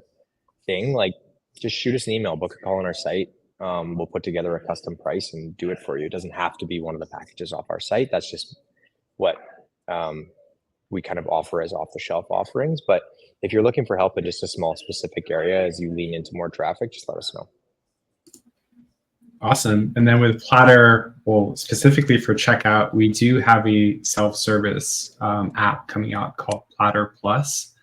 thing, like just shoot us an email, book a call on our site. We'll put together a custom price and do it for you. It doesn't have to be one of the packages off our site. That's just what we kind of offer as off-the-shelf offerings. But if you're looking for help in just a small specific area as you lean into more traffic, just let us know. Awesome. And then with Platter, well, specifically for checkout, we do have a self-service app coming out called Platter Plus.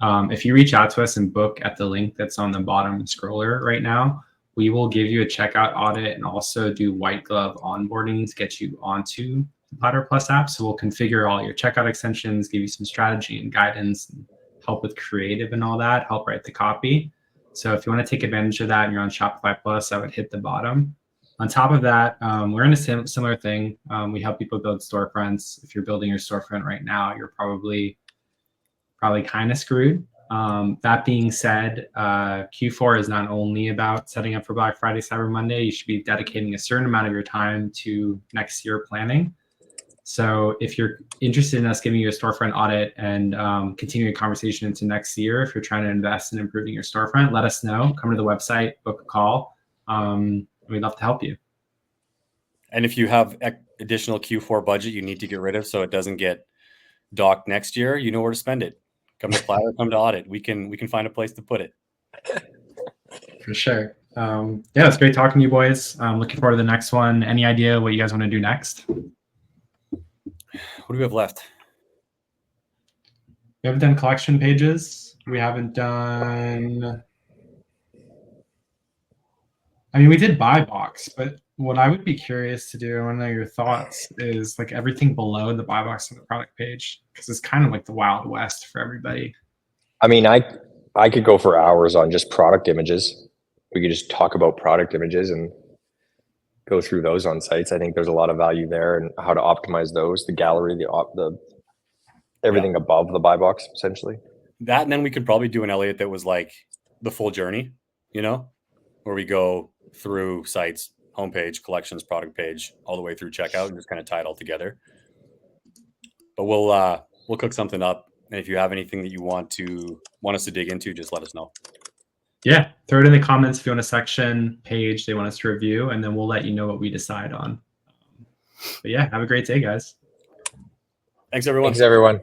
If you reach out to us and book at the link that's on the bottom scroller right now, we will give you a checkout audit and also do white glove onboarding to get you onto the Platter Plus app. So we'll configure all your checkout extensions, give you some strategy and guidance, and help with creative and all that, help write the copy. So if you want to take advantage of that and you're on Shopify Plus, I would hit the bottom. On top of that, we're in a similar thing. We help people build storefronts. If you're building your storefront right now, you're probably kind of screwed. That being said, Q4 is not only about setting up for Black Friday, Cyber Monday. You should be dedicating a certain amount of your time to next year planning. So if you're interested in us giving you a storefront audit and continuing a conversation into next year, if you're trying to invest in improving your storefront, let us know. Come to the website, book a call. We'd love to help you. And if you have additional Q4 budget you need to get rid of so it doesn't get docked next year, you know where to spend it. Come to Platter, come to Oddit. We can find a place to put it. For sure. Yeah, it's great talking to you boys. Looking forward to the next one. Any idea what you guys want to do next? What do we have left? We haven't done collection pages. We haven't done... I mean, we did buy box, but what I would be curious to do, I want to know your thoughts, is like everything below the buy box on the product page, because it's kind of like the Wild West for everybody. I mean, I could go for hours on just product images. We could just talk about product images and go through those on sites. I think there's a lot of value there and how to optimize those, the gallery, the everything above the buy box, essentially. That, and then we could probably do an Elliot that was like the full journey, you know, where we go through sites, homepage, collections, product page, all the way through checkout, and just kind of tie it all together. But we'll cook something up, and if you have anything that you want us to dig into, just let us know. Yeah, throw it in the comments if you want a section page they want us to review, and then we'll let you know what we decide on. But yeah, have a great day, guys. Thanks, everyone. Thanks, everyone.